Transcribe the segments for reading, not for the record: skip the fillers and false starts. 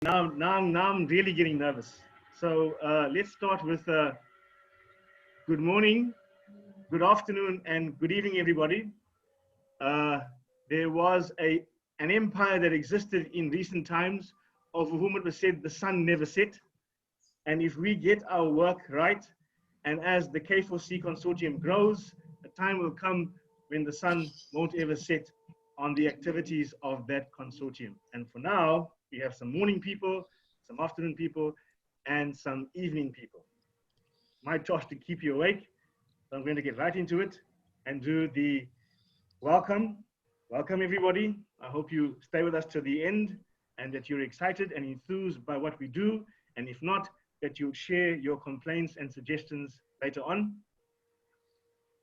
Now I'm really getting nervous. So let's start with good morning, good afternoon, and good evening, everybody. Uh, there was an empire that existed in recent times, over whom it was said the sun never set. And if we get our work right, and as the K4C consortium grows, a time will come when the sun won't ever set on the activities of that consortium. And for now, we have some morning people, some afternoon people, and some evening people. My task to keep you awake. So I'm going to get right into it and do the welcome. Welcome, everybody. I hope you stay with us to the end and that you're excited and enthused by what we do. And if not, that you share your complaints and suggestions later on.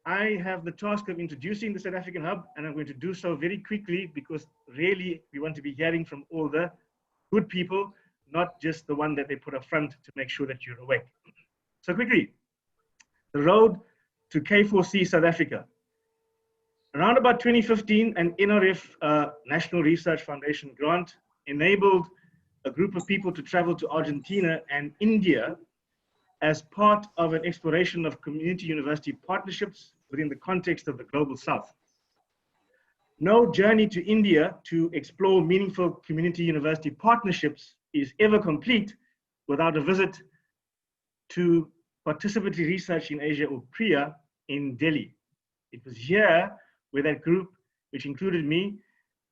I have the task of introducing the South African Hub, and I'm going to do so very quickly because really we want to be hearing from all the good people, not just the one that they put up front to make sure that you're awake. So quickly, the road to K4C South Africa. Around about 2015, an NRF National Research Foundation grant enabled a group of people to travel to Argentina and India as part of an exploration of community university partnerships within the context of the Global South. No journey to India to explore meaningful community university partnerships is ever complete without a visit to Participatory Research in Asia, or PRIA, in Delhi. It was here where that group, which included me,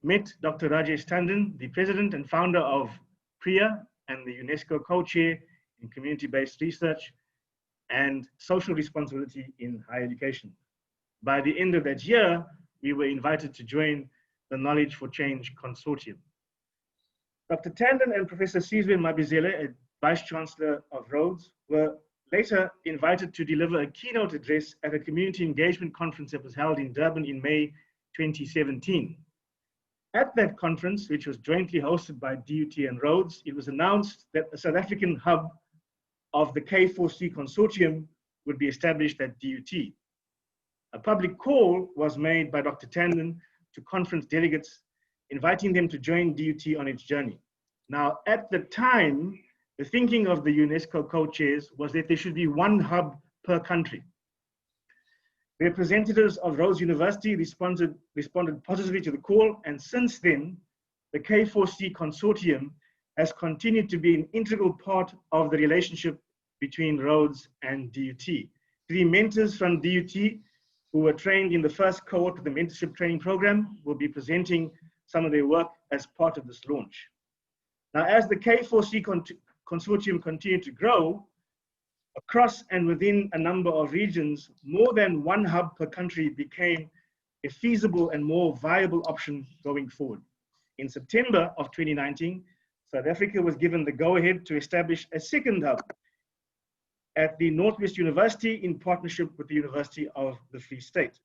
met Dr. Rajesh Tandon, the president and founder of PRIA and the UNESCO co-chair in community-based research and social responsibility in higher education. By the end of that year, we were invited to join the Knowledge for Change Consortium. Dr. Tandon and Professor Sizwe Mabizele, a Vice Chancellor of Rhodes, were later invited to deliver a keynote address at a community engagement conference that was held in Durban in May 2017. At that conference, which was jointly hosted by DUT and Rhodes, it was announced that the South African hub of the K4C consortium would be established at DUT. A public call was made by Dr. Tandon to conference delegates, inviting them to join DUT on its journey. Now, at the time, the thinking of the UNESCO co-chairs was that there should be one hub per country. Representatives of Rhodes University responded positively to the call, and since then, the K4C consortium has continued to be an integral part of the relationship between Rhodes and DUT. 3 mentors from DUT who were trained in the first cohort of the mentorship training program will be presenting some of their work as part of this launch. Now, as the K4C consortium continued to grow, across and within a number of regions, more than one hub per country became a feasible and more viable option going forward. In September of 2019, South Africa was given the go-ahead to establish a second hub at the Northwest University in partnership with the University of the Free State.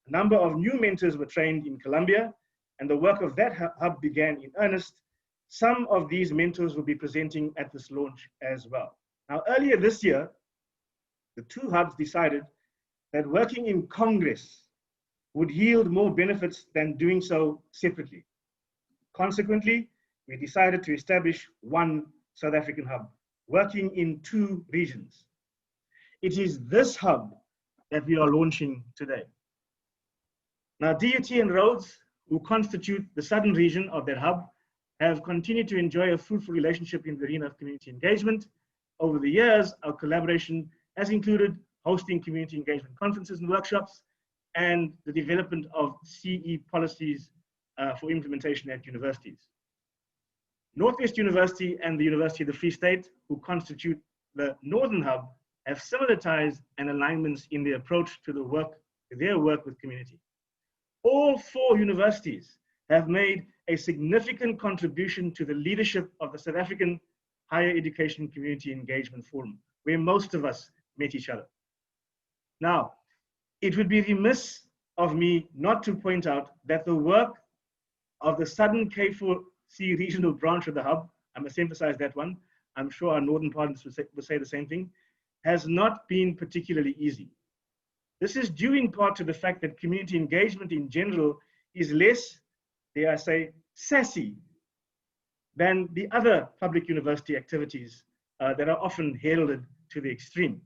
A number of new mentors were trained in Colombia, and the work of that hub began in earnest. Some of these mentors will be presenting at this launch as well. Now, earlier this year, the 2 hubs decided that working in Congress would yield more benefits than doing so separately. Consequently, we decided to establish one South African hub, working in 2 regions. It is this hub that we are launching today. Now, DUT and Rhodes, who constitute the southern region of that hub, have continued to enjoy a fruitful relationship in the arena of community engagement. Over the years, our collaboration has included hosting community engagement conferences and workshops and the development of CE policies for implementation at universities. Northwest University and the University of the Free State, who constitute the Northern Hub, have similar ties and alignments in their approach to their work with community. All 4 universities have made a significant contribution to the leadership of the South African Higher Education Community Engagement Forum, where most of us met each other. Now, it would be remiss of me not to point out that the work of the Southern K4C regional branch of the hub, I must emphasize that one, I'm sure our northern partners would say the same thing, has not been particularly easy. This is due in part to the fact that community engagement in general is less, dare I say, sassy than the other public university activities that are often heralded to the extreme.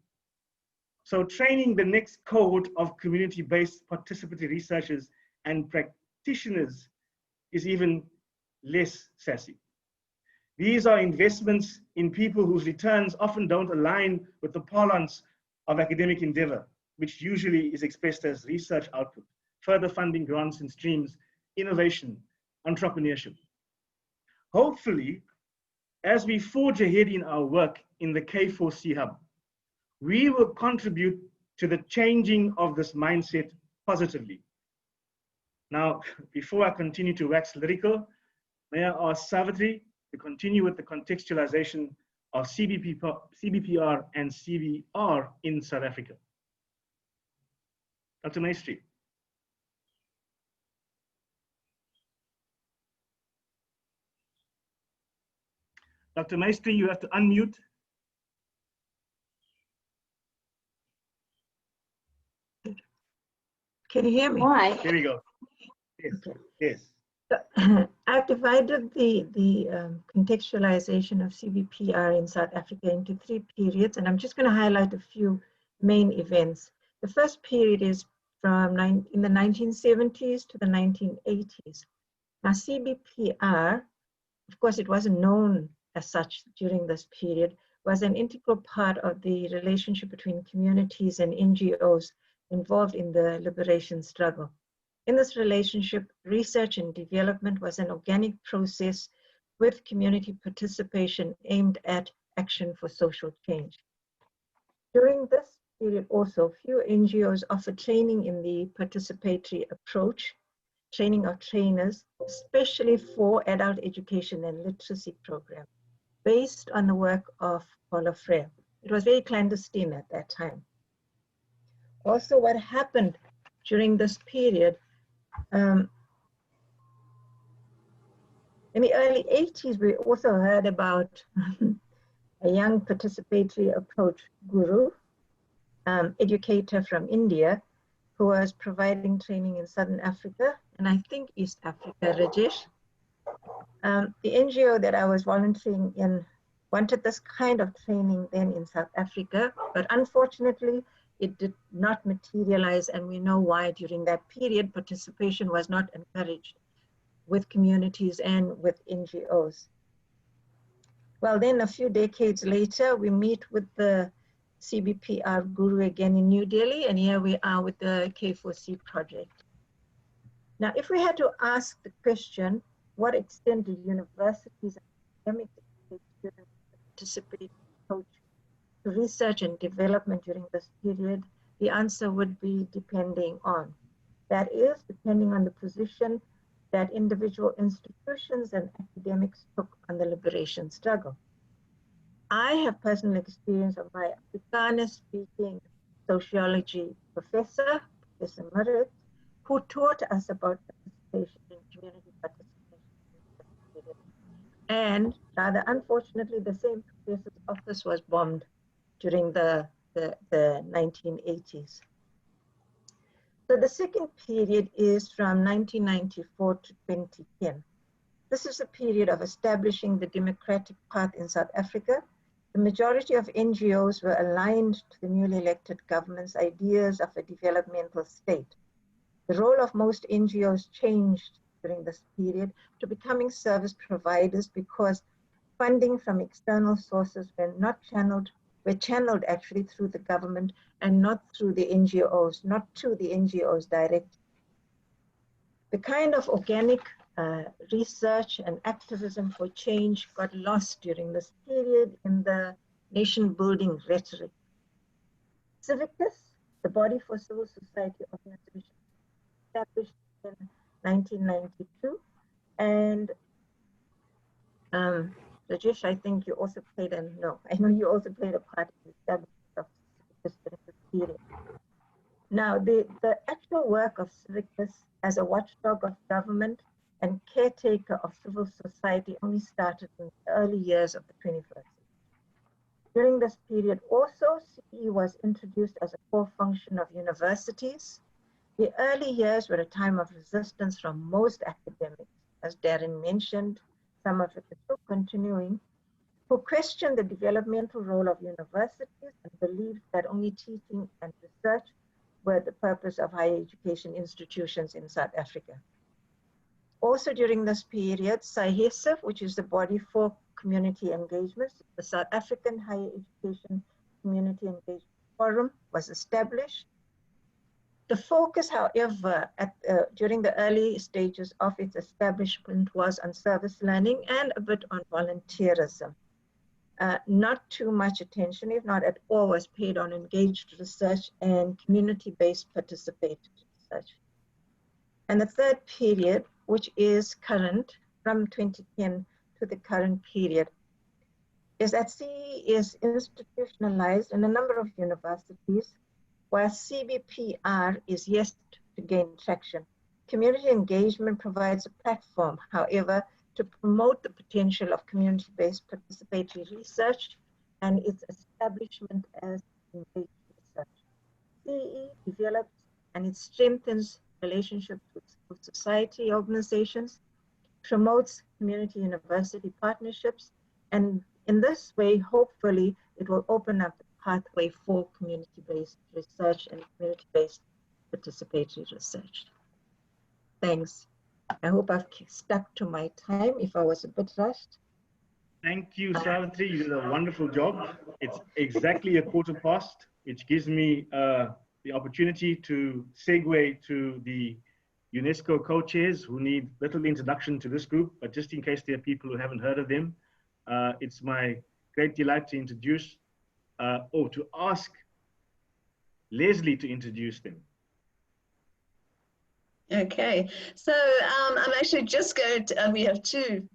So training the next cohort of community-based participatory researchers and practitioners is even less sassy. These are investments in people whose returns often don't align with the parlance of academic endeavor, which usually is expressed as research output, further funding grants and streams, innovation, entrepreneurship. Hopefully, as we forge ahead in our work in the K4C Hub, we will contribute to the changing of this mindset positively. Now, before I continue to wax lyrical, may I ask Savitri to continue with the contextualization of CBPR and CBR in South Africa. Dr. Maestri. Dr. Maestri, you have to unmute. Can you hear me? Hi. There we go. Yes. Okay. Yes. I've divided the contextualization of CBPR in South Africa into 3 periods, and I'm just going to highlight a few main events. The first period is from in the 1970s to the 1980s. Now, CBPR, of course, it wasn't known as such during this period, was an integral part of the relationship between communities and NGOs involved in the liberation struggle. In this relationship, research and development was an organic process with community participation aimed at action for social change. During this period also, few NGOs offered training in the participatory approach, training of trainers, especially for adult education and literacy programs, based on the work of Paulo Freire. It was very clandestine at that time. Also, what happened during this period, in the early 80s, we also heard about a young participatory approach guru, educator from India, who was providing training in Southern Africa, and I think East Africa, Rajesh. The NGO that I was volunteering in wanted this kind of training then in South Africa, but unfortunately, it did not materialize, and we know why. During that period, participation was not encouraged with communities and with NGOs. Well, then a few decades later, we meet with the CBPR guru again in New Delhi, and here we are with the K4C project. Now, if we had to ask the question, what extent do universities and academic students participate approach to research and development during this period, the answer would be depending on. That is, depending on the position that individual institutions and academics took on the liberation struggle. I have personal experience of my Afrikaans-speaking sociology professor, Professor Marit, who taught us about participation in community participation. And rather unfortunately, the same professor's office was bombed during the 1980s. So the second period is from 1994 to 2010. This is a period of establishing the democratic path in South Africa. The majority of NGOs were aligned to the newly elected government's ideas of a developmental state. The role of most NGOs changed during this period to becoming service providers because funding from external sources were channeled actually through the government and not through the NGOs, not to the NGOs directly. The kind of organic research and activism for change got lost during this period in the nation-building rhetoric. Civicus, the body for civil society organization, established in 1992, and Rajesh, I think you also played I know you also played a part in the establishment of Civicus during this period. Now, the actual work of Civicus as a watchdog of government and caretaker of civil society only started in the early years of the 21st century. During this period also, CE was introduced as a core function of universities. The early years were a time of resistance from most academics. As Darren mentioned, some of it is still continuing, who questioned the developmental role of universities and believed that only teaching and research were the purpose of higher education institutions in South Africa. Also during this period, SAHESIF, which is the body for community engagements, the South African Higher Education Community Engagement Forum, was established. The focus, however, during the early stages of its establishment was on service learning and a bit on volunteerism. Not too much attention, if not at all, was paid on engaged research and community-based participatory research. And the third period, which is current, from 2010 to the current period, is that CE is institutionalized in a number of universities, while CBPR is yet to gain traction. Community engagement provides a platform, however, to promote the potential of community-based participatory research and its establishment as engaged research. CE develops and it strengthens relationships with society organizations, promotes community university partnerships, and in this way, hopefully, it will open up the pathway for community-based research and community-based participatory research. Thanks. I hope I've stuck to my time if I was a bit rushed. Thank you, Savitri. You did a wonderful job. It's exactly a quarter past, which gives me the opportunity to segue to the UNESCO co-chairs who need little introduction to this group, but just in case there are people who haven't heard of them, it's my great delight to introduce, or to ask Leslie to introduce them. Okay, so I'm actually just going to, we have two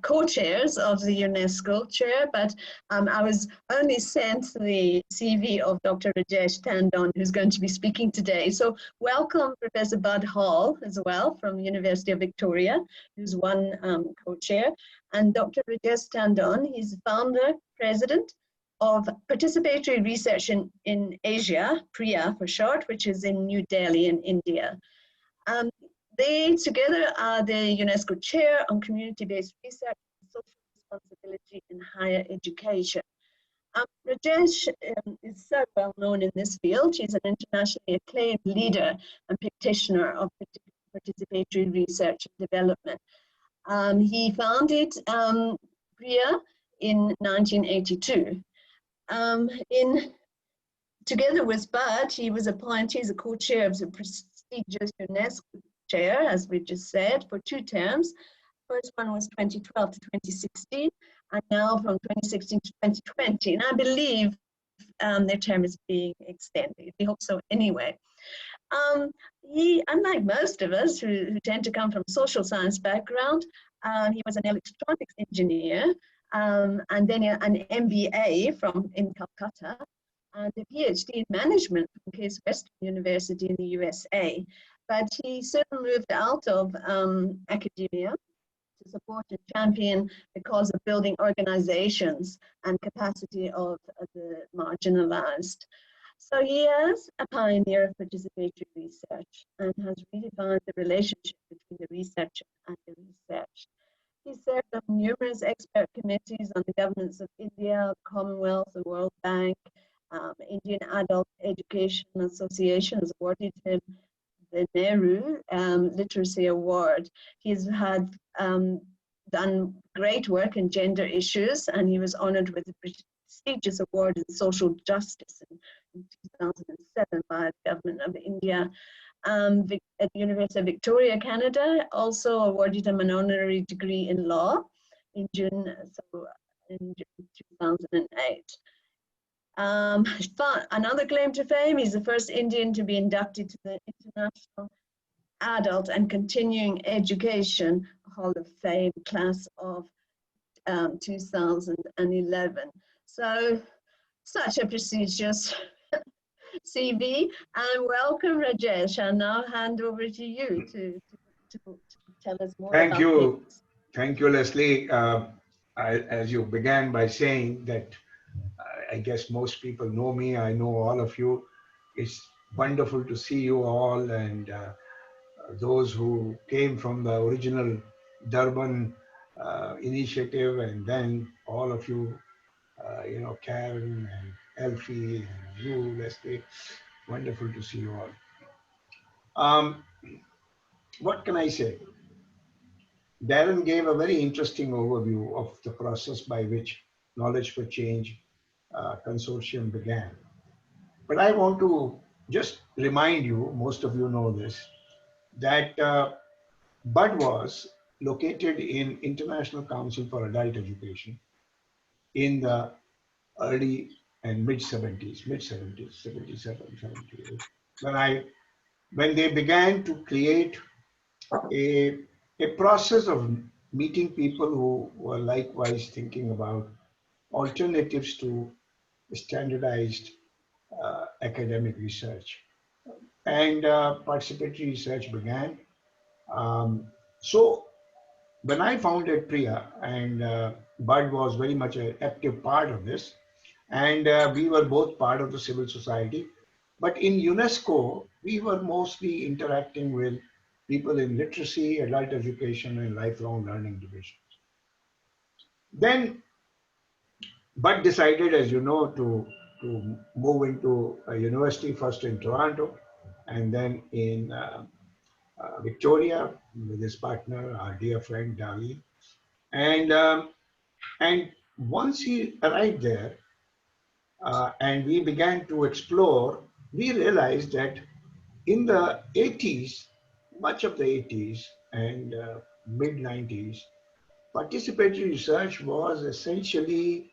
co-chairs of the UNESCO chair, but I was only sent the CV of Dr. Rajesh Tandon, who's going to be speaking today. So welcome Professor Bud Hall as well from University of Victoria, who's one co-chair, and Dr. Rajesh Tandon, he's the founder, president of Participatory Research in Asia, PRIA for short, which is in New Delhi in India. They together are the UNESCO Chair on Community-Based Research and Social Responsibility in Higher Education. Rajesh is so well known in this field. She's an internationally acclaimed leader and practitioner of participatory research and development. He founded PRIA in 1982. Together with Bud, he was appointed as a co-chair of the prestigious UNESCO chair, as we just said, for 2 terms. First one was 2012 to 2016, and now from 2016 to 2020. And I believe their term is being extended. We hope so anyway. He, unlike most of us who tend to come from social science background, he was an electronics engineer, and then an MBA in Calcutta, and a PhD in management from Case Western University in the USA. But he soon moved out of academia to support and champion the cause of building organizations and capacity of the marginalized. So he is a pioneer of participatory research and has redefined the relationship between the researcher and the research. He served on numerous expert committees on the governments of India, Commonwealth, the World Bank. Indian Adult Education Association has awarded him the Nehru Literacy Award. He's had done great work in gender issues, and he was honored with the prestigious award in social justice in 2007 by the government of India. At the University of Victoria, Canada, also awarded him an honorary degree in law in June 2008. Another claim to fame, he's the first Indian to be inducted to the International Adult and Continuing Education Hall of Fame class of 2011. So, such a prestigious CV, and welcome Rajesh. I'll now hand over to you to tell us more about things. Thank you, Leslie. As you began by saying that I guess most people know me, I know all of you. It's wonderful to see you all, and those who came from the original Durban initiative, and then all of you, Karen and Elfie and you, Leslie. Wonderful to see you all. What can I say? Darren gave a very interesting overview of the process by which Knowledge for Change consortium began. But I want to just remind you, most of you know this, that BUD was located in International Council for Adult Education in the early and mid 70s, 77, 78, when they began to create a, a process of meeting people who were likewise thinking about alternatives to standardized academic research. And participatory research began. So when I founded Priya, and Bud was very much an active part of this, and we were both part of the civil society. But in UNESCO, we were mostly interacting with people in literacy, adult education, and lifelong learning divisions. Then Bud decided, as you know, to move into a university, first in Toronto, and then in Victoria with his partner, our dear friend Dali. And once he arrived there, and we began to explore, we realized that in the 80s, much of the 80s and mid 90s, participatory research was essentially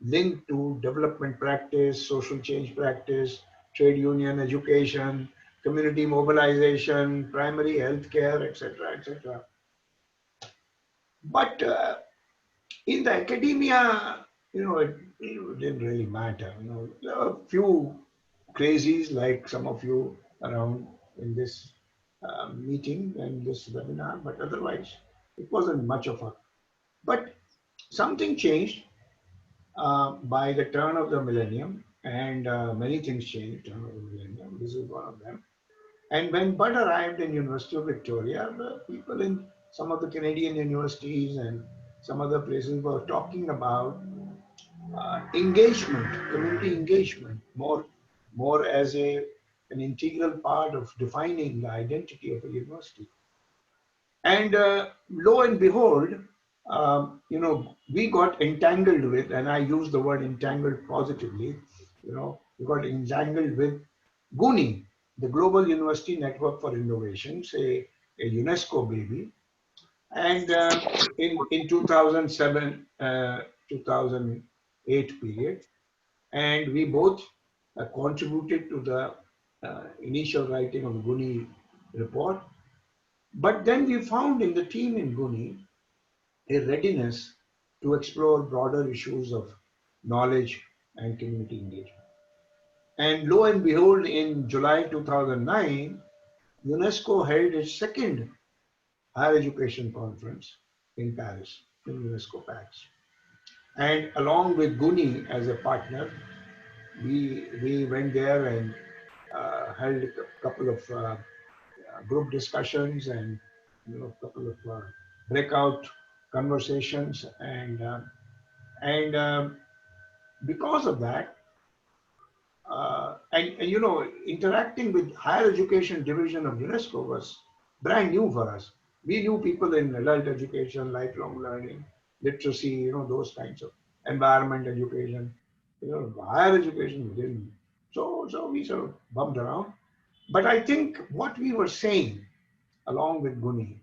linked to development practice, social change practice, trade union education, community mobilization, primary health care, etc., etc. But in the academia, it didn't really matter. There were a few crazies like some of you around in this meeting and this webinar, but otherwise it wasn't much of a. But something changed by the turn of the millennium, and many things changed turn of the millennium. This is one of them. And when Bud arrived in University of Victoria, the people in some of the Canadian universities and some other places were talking about engagement, community engagement, more as an integral part of defining the identity of a university. And lo and behold, we got entangled with, and I use the word entangled positively, we got entangled with GUNI, the Global University Network for Innovations, a UNESCO baby. And in 2007, 2008 period, and we both contributed to the initial writing of the GUNI report. But then we found in the team in GUNI a readiness to explore broader issues of knowledge and community engagement. And lo and behold, in July 2009, UNESCO held its second higher education conference in Paris, in UNESCO Paris. And along with GUNI as a partner, we went there and held a couple of group discussions and a couple of breakout conversations, and because of that, and interacting with higher education division of UNESCO was brand new for us. We knew people in adult education, lifelong learning, literacy, those kinds of environment education. Higher education we didn't. So we sort of bumped around. But I think what we were saying, along with Guni,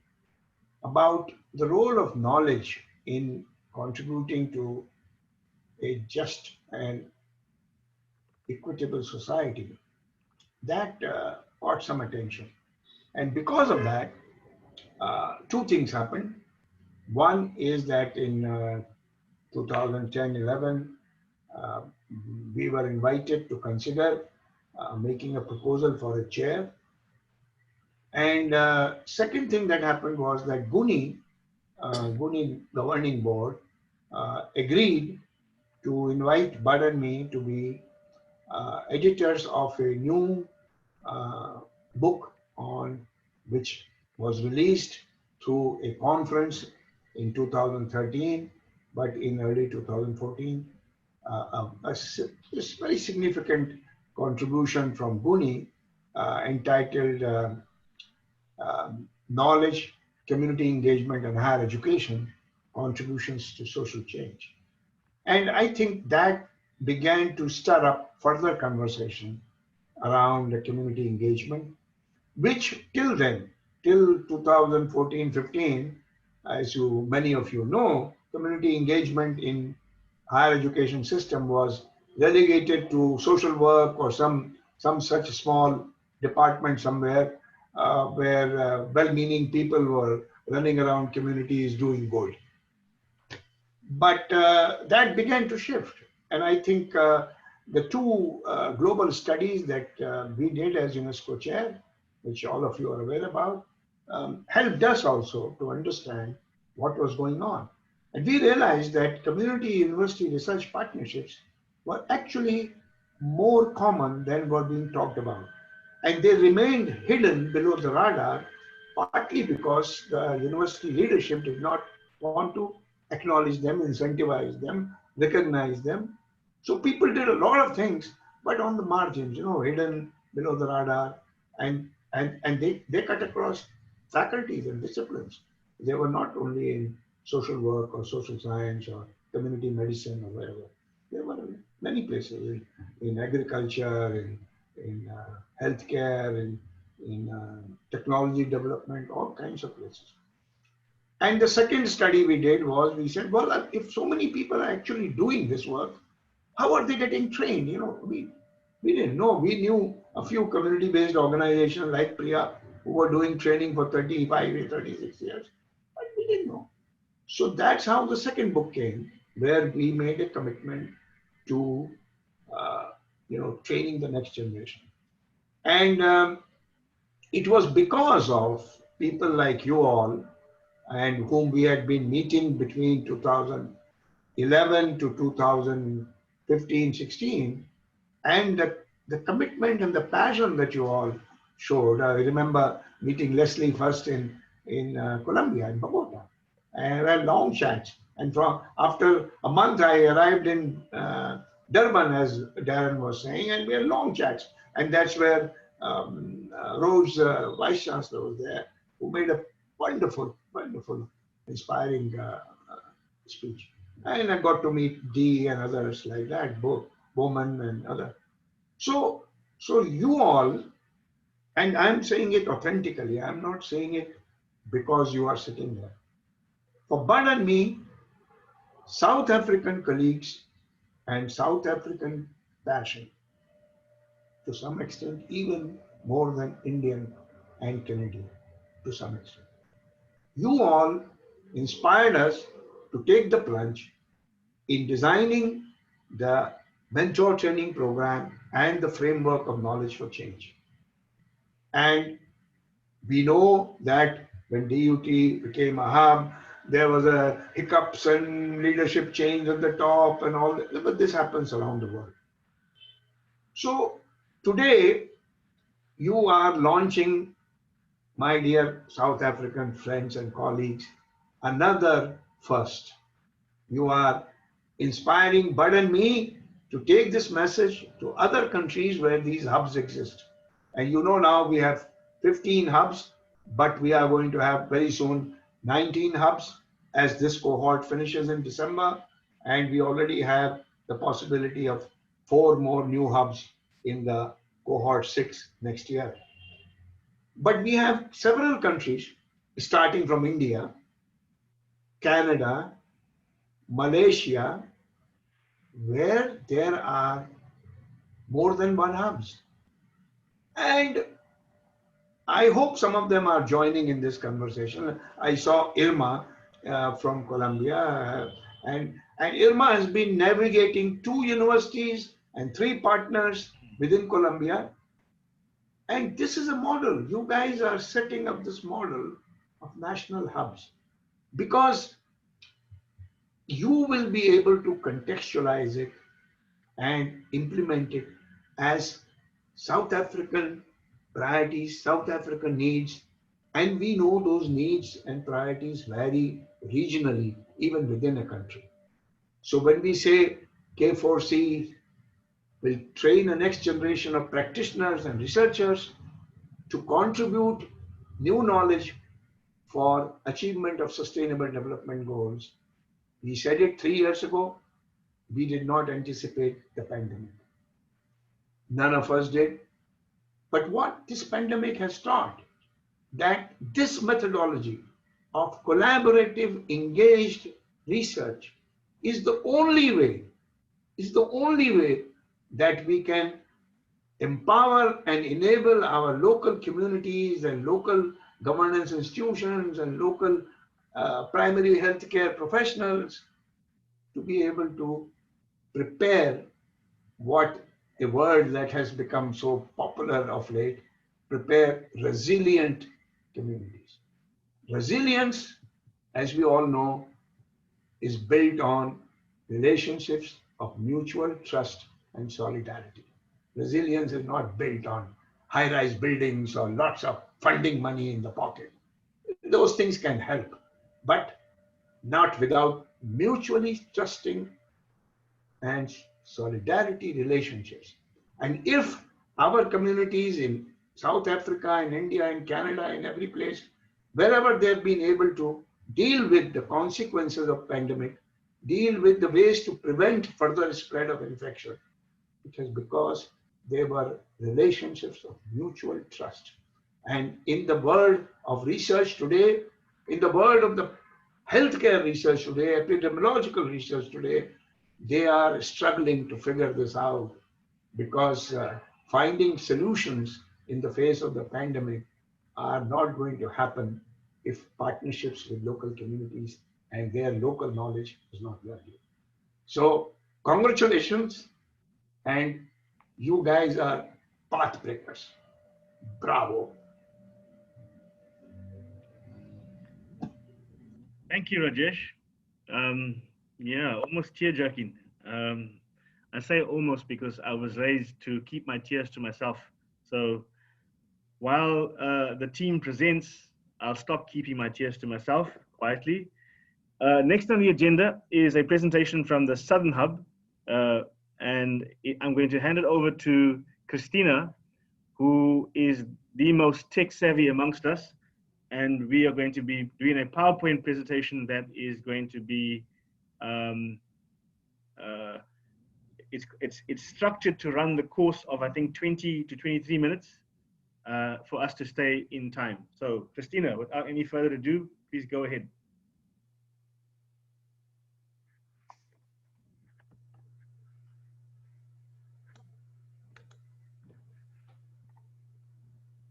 about the role of knowledge in contributing to a just and equitable society, that caught some attention. And because of that, two things happened. One is that in 2010-11, we were invited to consider making a proposal for a chair. And second thing that happened was that GUNI governing board agreed to invite Bud and me to be editors of a new book on which was released through a conference in 2013, but in early 2014, this very significant contribution from Buni entitled Knowledge, Community Engagement and Higher Education, Contributions to Social Change. And I think that began to stir up further conversation around the community engagement, which till then, till 2014-15, as many of you know, community engagement in higher education system was relegated to social work or some such small department somewhere where well-meaning people were running around communities doing good. But that began to shift. And I think the two global studies that we did as UNESCO chair, which all of you are aware about, helped us also to understand what was going on. And we realized that community university research partnerships were actually more common than were being talked about. And they remained hidden below the radar, partly because the university leadership did not want to acknowledge them, incentivize them, recognize them. So people did a lot of things, but on the margins, hidden below the radar, and they cut across faculties and disciplines. They were not only in social work or social science or community medicine or wherever. They were in many places, in agriculture, in healthcare, in technology development, all kinds of places. And the second study we did was, we said, well, if so many people are actually doing this work, how are they getting trained? We didn't know. We knew a few community-based organizations like Priya who were doing training for 35, 36 years, but we didn't know. So that's how the second book came, where we made a commitment to, training the next generation. And it was because of people like you all and whom we had been meeting between 2011 to 2015, 16, and the commitment and the passion that you all showed. I remember meeting Leslie first in Colombia, in Bogota, and we had long chats. And after a month, I arrived in Durban, as Darren was saying, and we had long chats. And that's where Rose, Vice Chancellor, was there, who made a wonderful, inspiring speech. And I got to meet Dee and others like that, Bowman and others. So you all, and I'm saying it authentically, I'm not saying it because you are sitting there. For Bud and me, South African colleagues and South African passion, to some extent, even more than Indian and Canadian, to some extent. You all inspired us to take the plunge in designing the mentor training program and the framework of knowledge for change. And we know that when DUT became a hub, there was a hiccups and leadership change at the top and all that, but this happens around the world. So today you are launching, my dear South African friends and colleagues, another first. You are inspiring Bud and me to take this message to other countries where these hubs exist. And now we have 15 hubs, but we are going to have very soon 19 hubs as this cohort finishes in December. And we already have the possibility of 4 more new hubs in the cohort 6 next year. But we have several countries, starting from India, Canada, Malaysia, where there are more than one hubs. And I hope some of them are joining in this conversation. I saw Irma from Colombia, and Irma has been navigating 2 universities and 3 partners within Colombia. And this is a model. You guys are setting up this model of national hubs because you will be able to contextualize it and implement it as South African priorities, South African needs. And we know those needs and priorities vary regionally, even within a country. So when we say K4C will train a next generation of practitioners and researchers to contribute new knowledge for achievement of sustainable development goals. We said it 3 years ago. We did not anticipate the pandemic. None of us did. But what this pandemic has taught, that this methodology of collaborative, engaged research is the only way that we can empower and enable our local communities and local governance institutions and local primary healthcare professionals to be able to prepare what a word that has become so popular of late, prepare resilient communities. Resilience, as we all know, is built on relationships of mutual trust and solidarity. Resilience is not built on high-rise buildings or lots of funding money in the pocket. Those things can help, but not without mutually trusting and solidarity relationships. And if our communities in South Africa and India and Canada and every place, wherever they've been able to deal with the consequences of pandemic, deal with the ways to prevent further spread of infection, it is because they were relationships of mutual trust. And in the world of research today, in the world of the healthcare research today, epidemiological research today, they are struggling to figure this out because finding solutions in the face of the pandemic are not going to happen if partnerships with local communities and their local knowledge is not valued. So congratulations, and you guys are path breakers. Bravo. Thank you, Rajesh. Yeah, almost tear-jerking. I say almost because I was raised to keep my tears to myself. So while the team presents, I'll stop keeping my tears to myself quietly. Next on the agenda is a presentation from the Southern Hub, and I'm going to hand it over to Christina, who is the most tech-savvy amongst us, and we are going to be doing a PowerPoint presentation that is going to be it's structured to run the course of, I think, 20 to 23 minutes for us to stay in time. So Christina, without any further ado, please go ahead.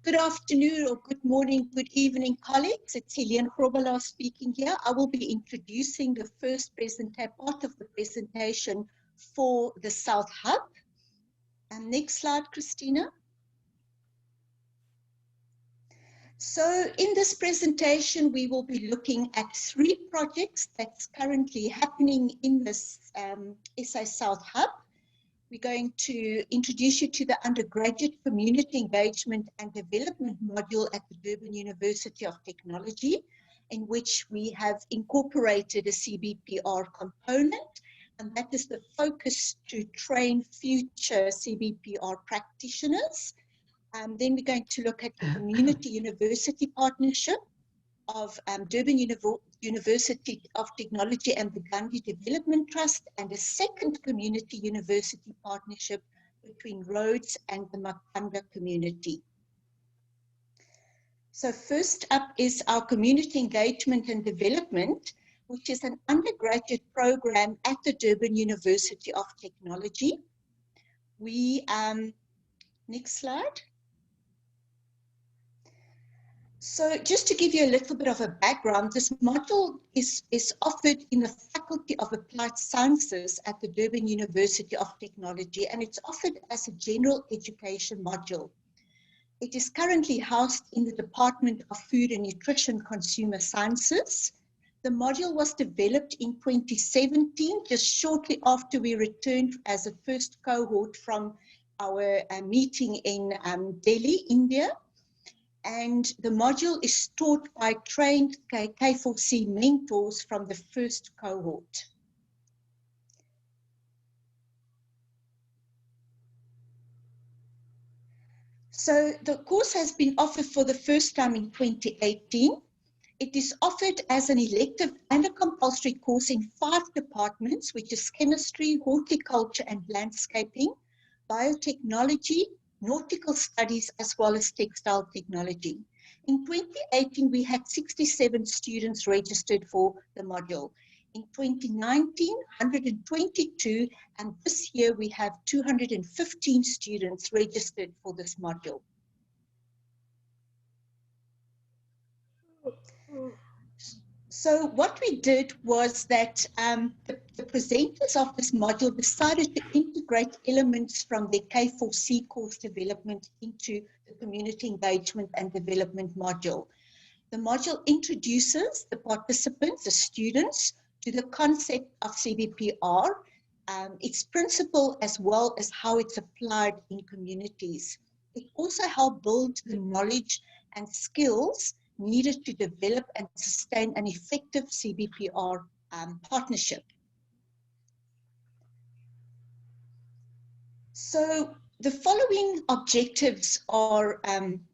Good afternoon or good morning, good evening, colleagues. It's Helene Grobelaar speaking here. I will be introducing the first part of the presentation for the South Hub. And next slide, Christina. So in this presentation, we will be looking at 3 projects that's currently happening in this SA South Hub. We're going to introduce you to the undergraduate community engagement and development module at the Durban University of Technology, in which we have incorporated a CBPR component, and that is the focus to train future CBPR practitioners. Then we're going to look at the community university partnership of Durban University of Technology and the Gandhi Development Trust, and a second community university partnership between Rhodes and the Makanda community. So first up is our community engagement and development, which is an undergraduate program at the Durban University of Technology. We, next slide. So just to give you a little bit of a background, this module is offered in the Faculty of Applied Sciences at the Durban University of Technology, and it's offered as a general education module. It is currently housed in the Department of Food and Nutrition Consumer Sciences. The module was developed in 2017, just shortly after we returned as a first cohort from our meeting in Delhi, India. and the module is taught by trained K4C mentors from the first cohort. So the course has been offered for the first time in 2018. It is offered as an elective and a compulsory course in 5 departments, which is chemistry, horticulture and landscaping, biotechnology, nautical studies, as well as textile technology. In 2018, we had 67 students registered for the module. In 2019, 122, and this year we have 215 students registered for this module. So what we did was that the presenters of this module decided to integrate elements from the K4C course development into the community engagement and development module. The module introduces the participants, the students, to the concept of CBPR, its principle, as well as how it's applied in communities. It also helped build the knowledge and skills needed to develop and sustain an effective CBPR partnership. So the following objectives are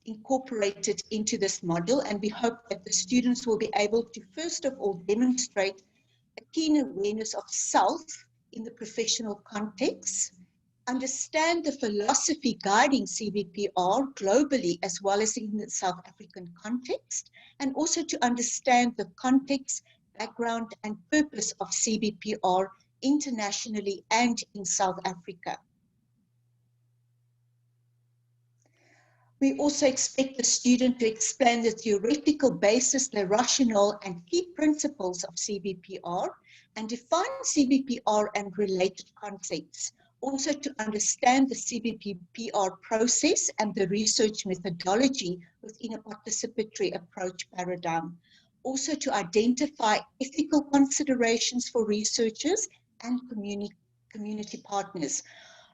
incorporated into this module, and we hope that the students will be able to, first of all, demonstrate a keen awareness of self in the professional context, understand the philosophy guiding CBPR globally as well as in the South African context, and also to understand the context, background and purpose of CBPR internationally and in South Africa. We also expect the student to explain the theoretical basis, the rationale and key principles of CBPR, and define CBPR and related concepts. Also to understand the CBPR process and the research methodology within a participatory approach paradigm. Also to identify ethical considerations for researchers and community partners.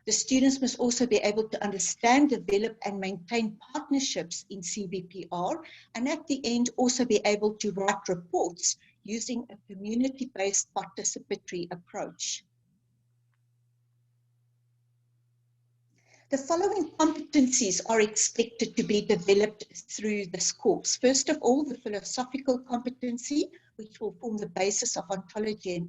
The students must also be able to understand, develop and maintain partnerships in CBPR, and at the end also be able to write reports using a community-based participatory approach. The following competencies are expected to be developed through this course. First of all, the philosophical competency, which will form the basis of ontology and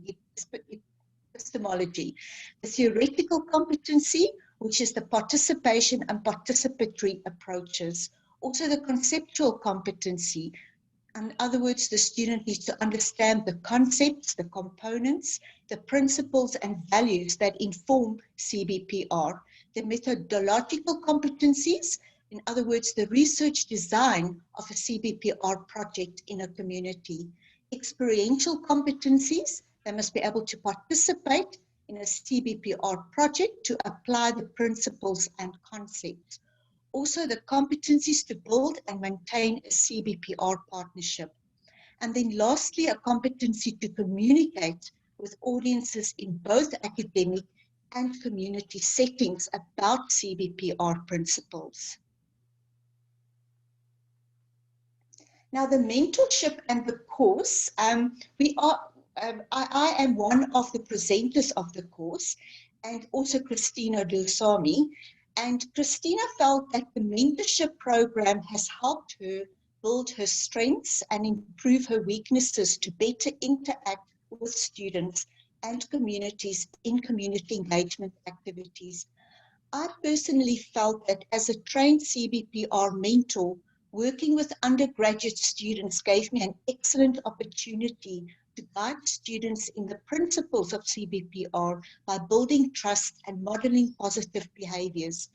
epistemology. The theoretical competency, which is the participation and participatory approaches. Also the conceptual competency. In other words, the student needs to understand the concepts, the components, the principles and values that inform CBPR. The methodological competencies, in other words, the research design of a CBPR project in a community. Experiential competencies, they must be able to participate in a CBPR project to apply the principles and concepts. Also the competencies to build and maintain a CBPR partnership. And then lastly, a competency to communicate with audiences in both academic and community settings about CBPR principles. Now the mentorship and the course, I am one of the presenters of the course, and also Christina Dosami. And Christina felt that the mentorship program has helped her build her strengths and improve her weaknesses to better interact with students and communities in community engagement activities. I personally felt that as a trained CBPR mentor, working with undergraduate students gave me an excellent opportunity to guide students in the principles of CBPR by building trust and modeling positive behaviors.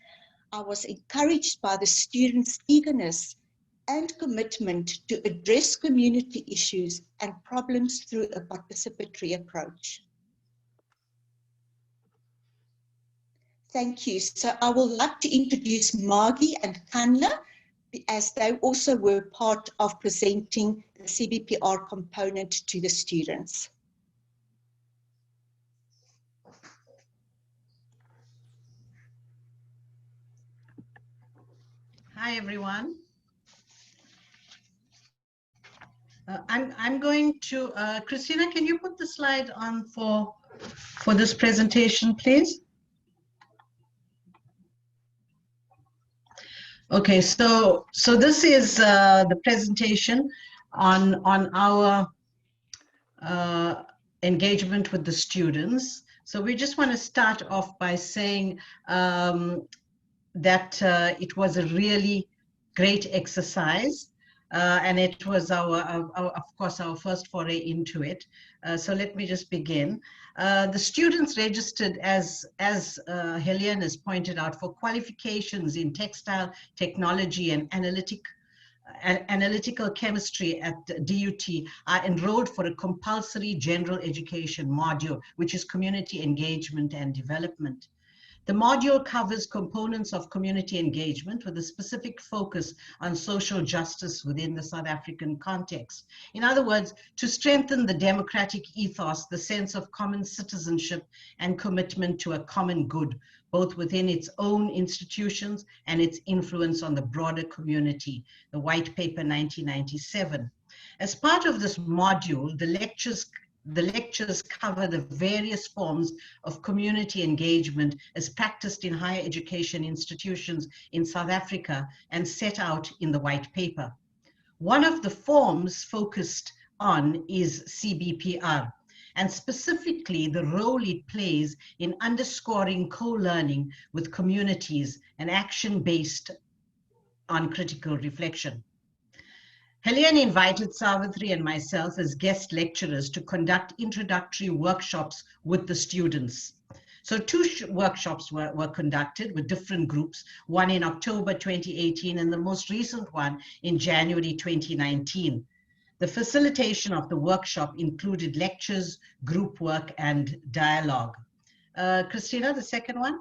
I was encouraged by the students' eagerness and commitment to address community issues and problems through a participatory approach. Thank you. So I would like to introduce Margie and Kanla, as they also were part of presenting the CBPR component to the students. Hi, everyone. I'm going to, Christina, can you put the slide on for this presentation, please? Okay, so this is the presentation on our engagement with the students. So we just want to start off by saying that it was a really great exercise. And it was of course, our first foray into it. So let me just begin. The students registered, as Helene has pointed out, for qualifications in textile technology and analytical chemistry at DUT are enrolled for a compulsory general education module, which is community engagement and development. The module covers components of community engagement with a specific focus on social justice within the South African context. In other words, to strengthen the democratic ethos, the sense of common citizenship and commitment to a common good, both within its own institutions and its influence on the broader community, the White Paper 1997. As part of this module, the lectures cover the various forms of community engagement as practiced in higher education institutions in South Africa and set out in the White Paper. One of the forms focused on is CBPR, and specifically the role it plays in underscoring co-learning with communities and action based on critical reflection. Helene invited Savitri and myself as guest lecturers to conduct introductory workshops with the students. So two workshops were conducted with different groups, one in October 2018 and the most recent one in January 2019. The facilitation of the workshop included lectures, group work, and dialogue. Christina, the second one?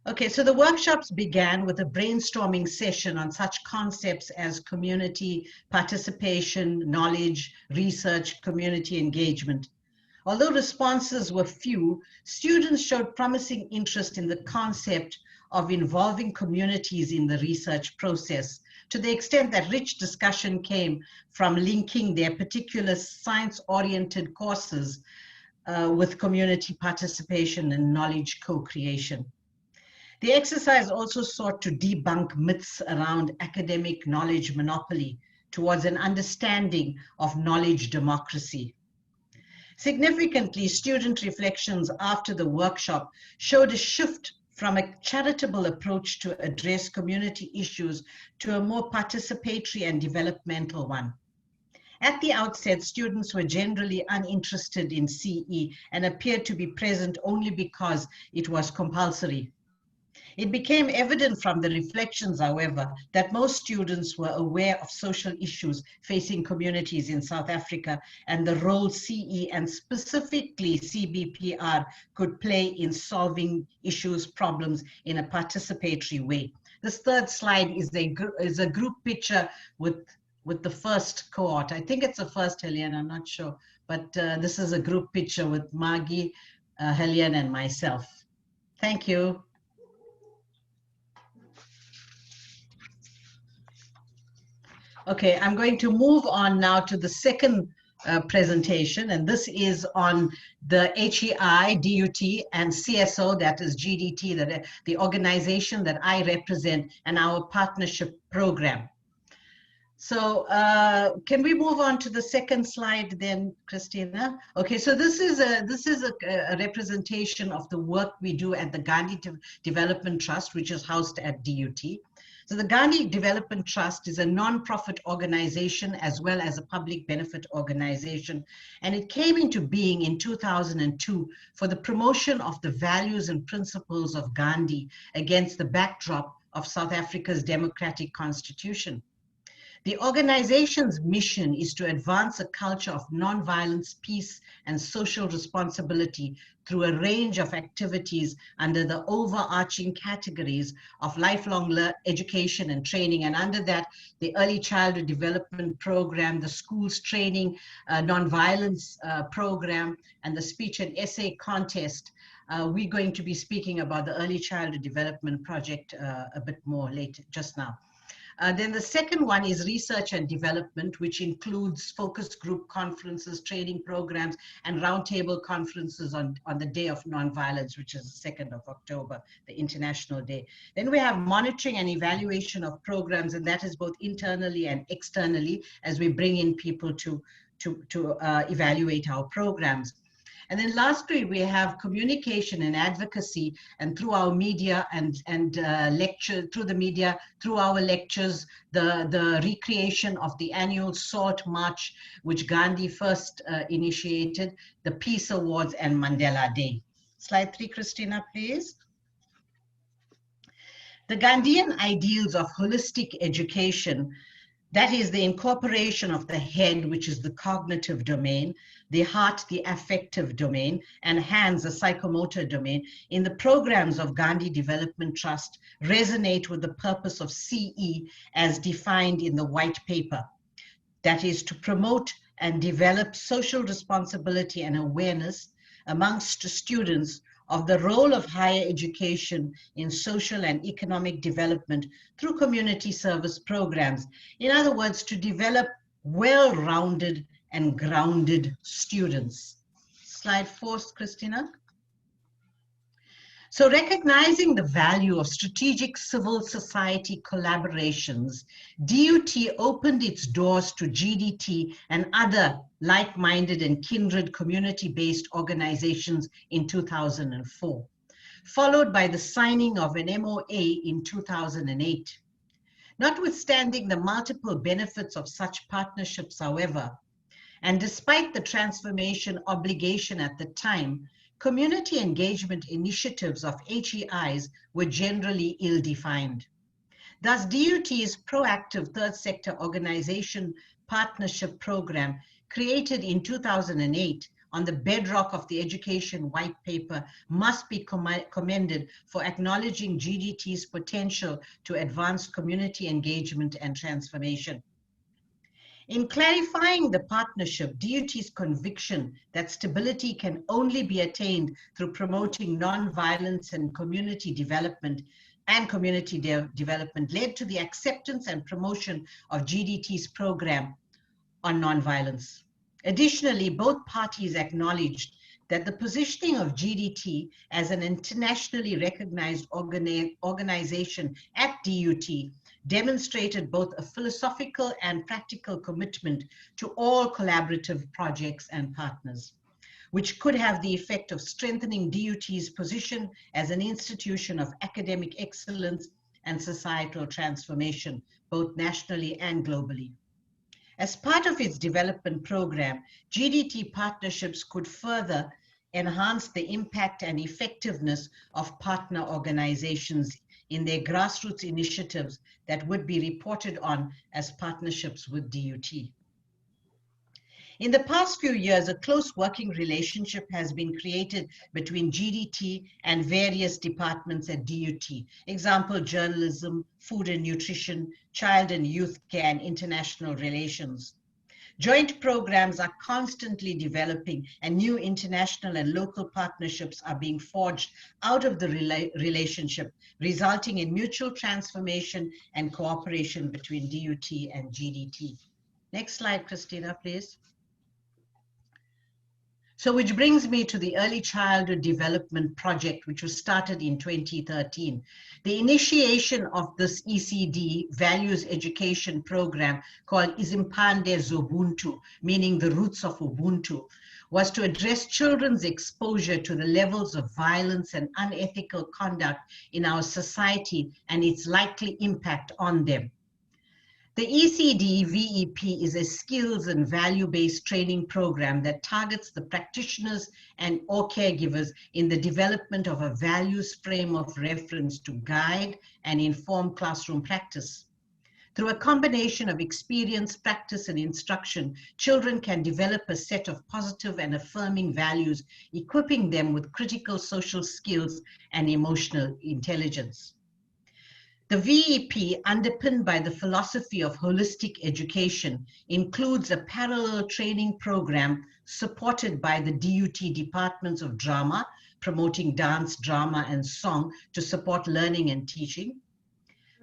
Okay, so the workshops began with a brainstorming session on such concepts as community participation, knowledge, research, community engagement. Although responses were few, students showed promising interest in the concept of involving communities in the research process, to the extent that rich discussion came from linking their particular science-oriented courses with community participation and knowledge co-creation. The exercise also sought to debunk myths around academic knowledge monopoly towards an understanding of knowledge democracy. Significantly, student reflections after the workshop showed a shift from a charitable approach to address community issues to a more participatory and developmental one. At the outset, students were generally uninterested in CE and appeared to be present only because it was compulsory. It became evident from the reflections, however, that most students were aware of social issues facing communities in South Africa and the role CE and specifically CBPR could play in solving issues, problems in a participatory way. This third slide is a group picture with the first cohort. I think it's the first, Helene, I'm not sure, but this is a group picture with Maggie, Helene, and myself. Thank you. Okay, I'm going to move on now to the second presentation, and this is on the HEI, DUT, and CSO, that is GDT, the organization that I represent, and our partnership program. So can we move on to the second slide then, Christina? Okay, so this is a representation of the work we do at the Gandhi Development Trust, which is housed at DUT. So the Gandhi Development Trust is a non-profit organization as well as a public benefit organization, and it came into being in 2002 for the promotion of the values and principles of Gandhi against the backdrop of South Africa's democratic constitution. The organization's mission is to advance a culture of nonviolence, peace, and social responsibility through a range of activities under the overarching categories of lifelong education and training. And under that, the early childhood development program, the schools training, nonviolence program, and the speech and essay contest. We're going to be speaking about the early childhood development project a bit more later, just now. Then the second one is research and development, which includes focus group conferences, training programs, and roundtable conferences on the Day of Nonviolence, which is the 2nd of October, the International Day. Then we have monitoring and evaluation of programs, and that is both internally and externally as we bring in people to evaluate our programs. And then lastly, we have communication and advocacy, and through our media and lecture, through the media, through our lectures, the recreation of the annual Salt March, which Gandhi first initiated, the Peace Awards, and Mandela Day. Slide 3, Christina, please. The Gandhian ideals of holistic education, that is the incorporation of the head, which is the cognitive domain, the heart, the affective domain, and hands, the psychomotor domain, in the programs of Gandhi Development Trust resonate with the purpose of CE as defined in the white paper. That is to promote and develop social responsibility and awareness amongst students of the role of higher education in social and economic development through community service programs. In other words, to develop well-rounded and grounded students. Slide 4, Christina. So recognizing the value of strategic civil society collaborations, DUT opened its doors to GDT and other like-minded and kindred community-based organizations in 2004, followed by the signing of an MOA in 2008. Notwithstanding the multiple benefits of such partnerships, however, and despite the transformation obligation at the time, community engagement initiatives of HEIs were generally ill-defined. Thus, DUT's proactive third sector organization partnership program, created in 2008 on the bedrock of the Education White Paper, must be commended for acknowledging GDT's potential to advance community engagement and transformation. In clarifying the partnership, DUT's conviction that stability can only be attained through promoting non-violence and community development led to the acceptance and promotion of GDT's program on non-violence. Additionally, both parties acknowledged that the positioning of GDT as an internationally recognized organization at DUT demonstrated both a philosophical and practical commitment to all collaborative projects and partners, which could have the effect of strengthening DUT's position as an institution of academic excellence and societal transformation, both nationally and globally. As part of its development program, GDT partnerships could further enhance the impact and effectiveness of partner organizations in their grassroots initiatives that would be reported on as partnerships with DUT. In the past few years, a close working relationship has been created between GDT and various departments at DUT. Example, journalism, food and nutrition, child and youth care, and international relations. Joint programs are constantly developing, and new international and local partnerships are being forged out of the relationship, resulting in mutual transformation and cooperation between DUT and GDT. Next slide, Christina, please. So which brings me to the Early Childhood Development Project, which was started in 2013. The initiation of this ECD values education program called Izimpande Zobuntu, meaning the roots of Ubuntu, was to address children's exposure to the levels of violence and unethical conduct in our society and its likely impact on them. The ECD VEP is a skills and value-based training program that targets the practitioners or caregivers in the development of a values frame of reference to guide and inform classroom practice. Through a combination of experience, practice, and instruction, children can develop a set of positive and affirming values, equipping them with critical social skills and emotional intelligence. The VEP, underpinned by the philosophy of holistic education, includes a parallel training program supported by the DUT Departments of Drama, promoting dance, drama, and song to support learning and teaching.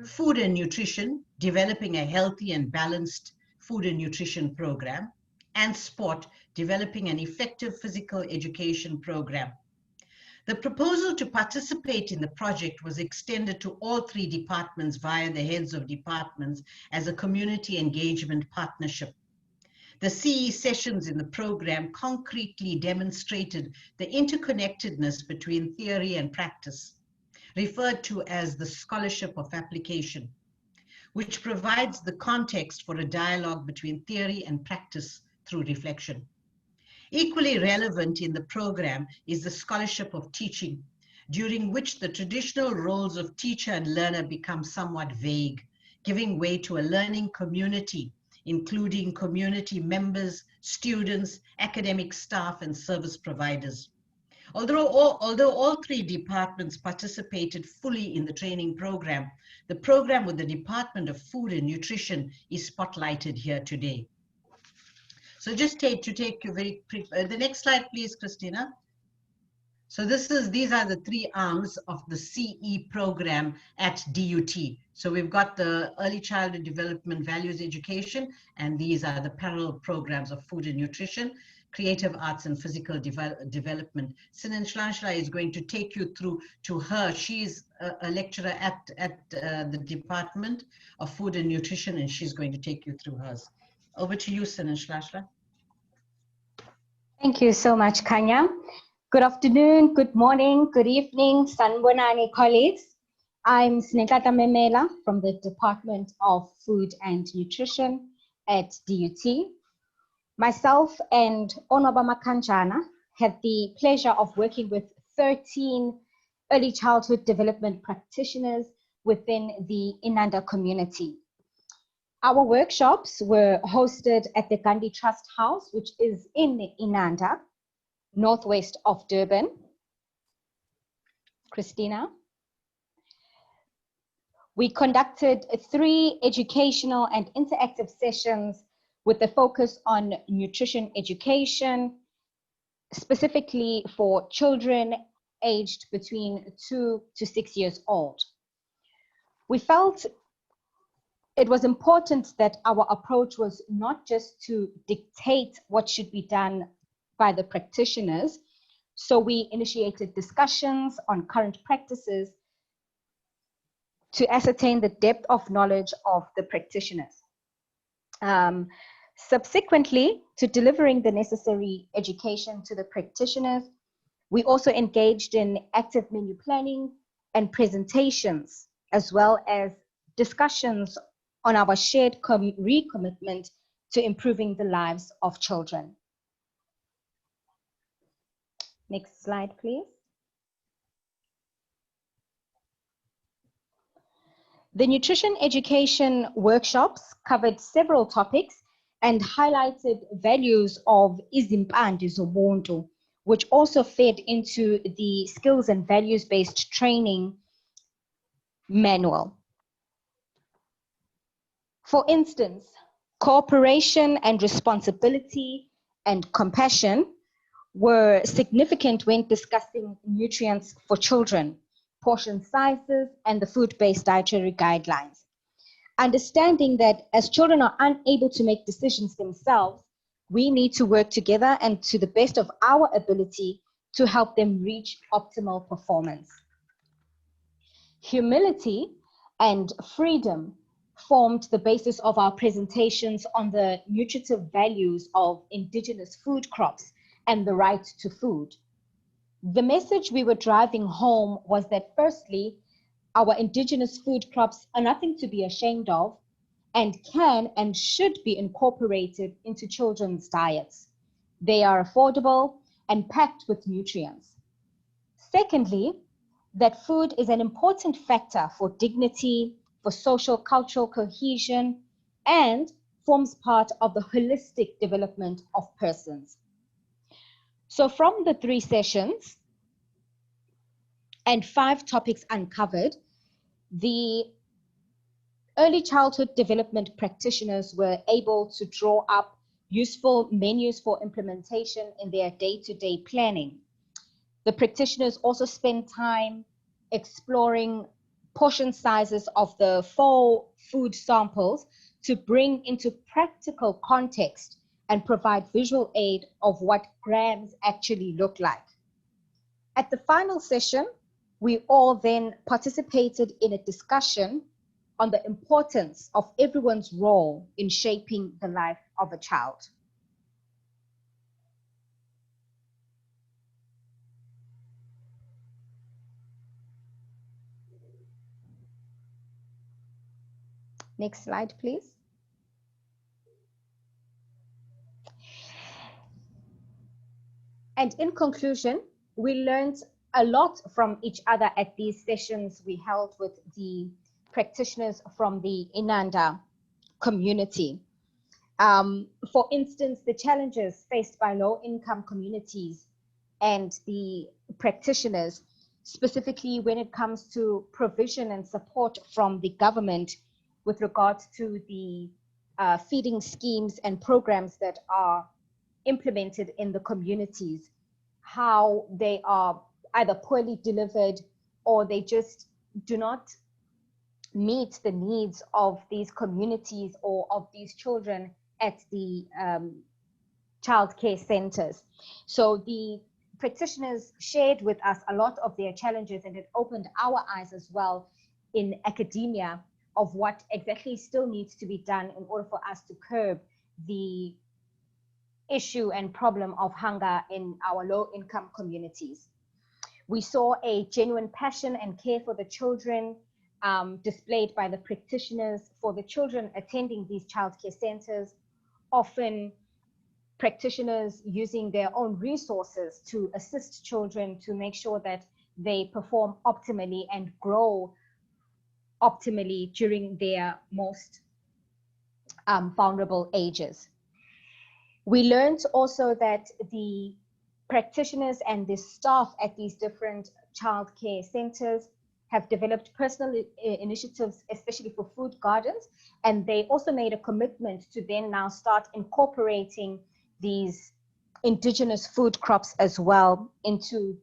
food and nutrition, developing a healthy and balanced food and nutrition program, and sport, developing an effective physical education program. The proposal to participate in the project was extended to all 3 departments via the heads of departments as a community engagement partnership. The CE sessions in the program concretely demonstrated the interconnectedness between theory and practice, referred to as the scholarship of application, which provides the context for a dialogue between theory and practice through reflection. Equally relevant in the program is the scholarship of teaching, during which the traditional roles of teacher and learner become somewhat vague, giving way to a learning community, including community members, students, academic staff, and service providers. Although all 3 departments participated fully in the training program, the program with the Department of Food and Nutrition is spotlighted here today. So just to take you the next slide, please, Christina. So these are the 3 arms of the CE program at DUT. So we've got the early childhood development values education, and these are the parallel programs of food and nutrition, creative arts and physical development. Sinan Shlanshla is going to take you through to her. She's a lecturer at the Department of Food and Nutrition, and she's going to take you through hers. Over to you, Sinan Shlanshla. Thank you so much, Kanya. Good afternoon, good morning, good evening, Sanbonani colleagues. I'm Snekata Memela from the Department of Food and Nutrition at DUT. Myself and Onobama Kanjana had the pleasure of working with 13 early childhood development practitioners within the Inanda community. Our workshops were hosted at the Gandhi Trust House, which is in Inanda, northwest of Durban. Christina. We conducted 3 educational and interactive sessions with a focus on nutrition education, specifically for children aged between 2 to 6 years old. We felt it was important that our approach was not just to dictate what should be done by the practitioners. So we initiated discussions on current practices to ascertain the depth of knowledge of the practitioners. Subsequently to delivering the necessary education to the practitioners, we also engaged in active menu planning and presentations, as well as discussions on our shared recommitment to improving the lives of children. Next slide, please. The nutrition education workshops covered several topics and highlighted values of izimpande zobuntu, which also fed into the skills and values-based training manual. For instance, cooperation and responsibility and compassion were significant when discussing nutrients for children, portion sizes, and the food-based dietary guidelines. Understanding that as children are unable to make decisions themselves, we need to work together and to the best of our ability to help them reach optimal performance. Humility and freedom formed the basis of our presentations on the nutritive values of indigenous food crops and the right to food. The message we were driving home was that firstly, our indigenous food crops are nothing to be ashamed of and can and should be incorporated into children's diets. They are affordable and packed with nutrients. Secondly, that food is an important factor for dignity, for social cultural cohesion, and forms part of the holistic development of persons. So from the 3 sessions and 5 topics uncovered, the early childhood development practitioners were able to draw up useful menus for implementation in their day-to-day planning. The practitioners also spent time exploring portion sizes of the 4 food samples to bring into practical context and provide visual aid of what grams actually look like. At the final session, we all then participated in a discussion on the importance of everyone's role in shaping the life of a child. Next slide, please. And in conclusion, we learned a lot from each other at these sessions we held with the practitioners from the Inanda community. For instance, the challenges faced by low-income communities and the practitioners, specifically when it comes to provision and support from the government with regards to the feeding schemes and programs that are implemented in the communities, how they are either poorly delivered or they just do not meet the needs of these communities or of these children at the childcare centers. So the practitioners shared with us a lot of their challenges, and it opened our eyes as well in academia of what exactly still needs to be done in order for us to curb the issue and problem of hunger in our low-income communities. We saw a genuine passion and care for the children displayed by the practitioners for the children attending these childcare centers, often practitioners using their own resources to assist children to make sure that they perform optimally and grow optimally during their most vulnerable ages. We learned also that the practitioners and the staff at these different childcare centers have developed personal initiatives, especially for food gardens, and they also made a commitment to then now start incorporating these indigenous food crops as well into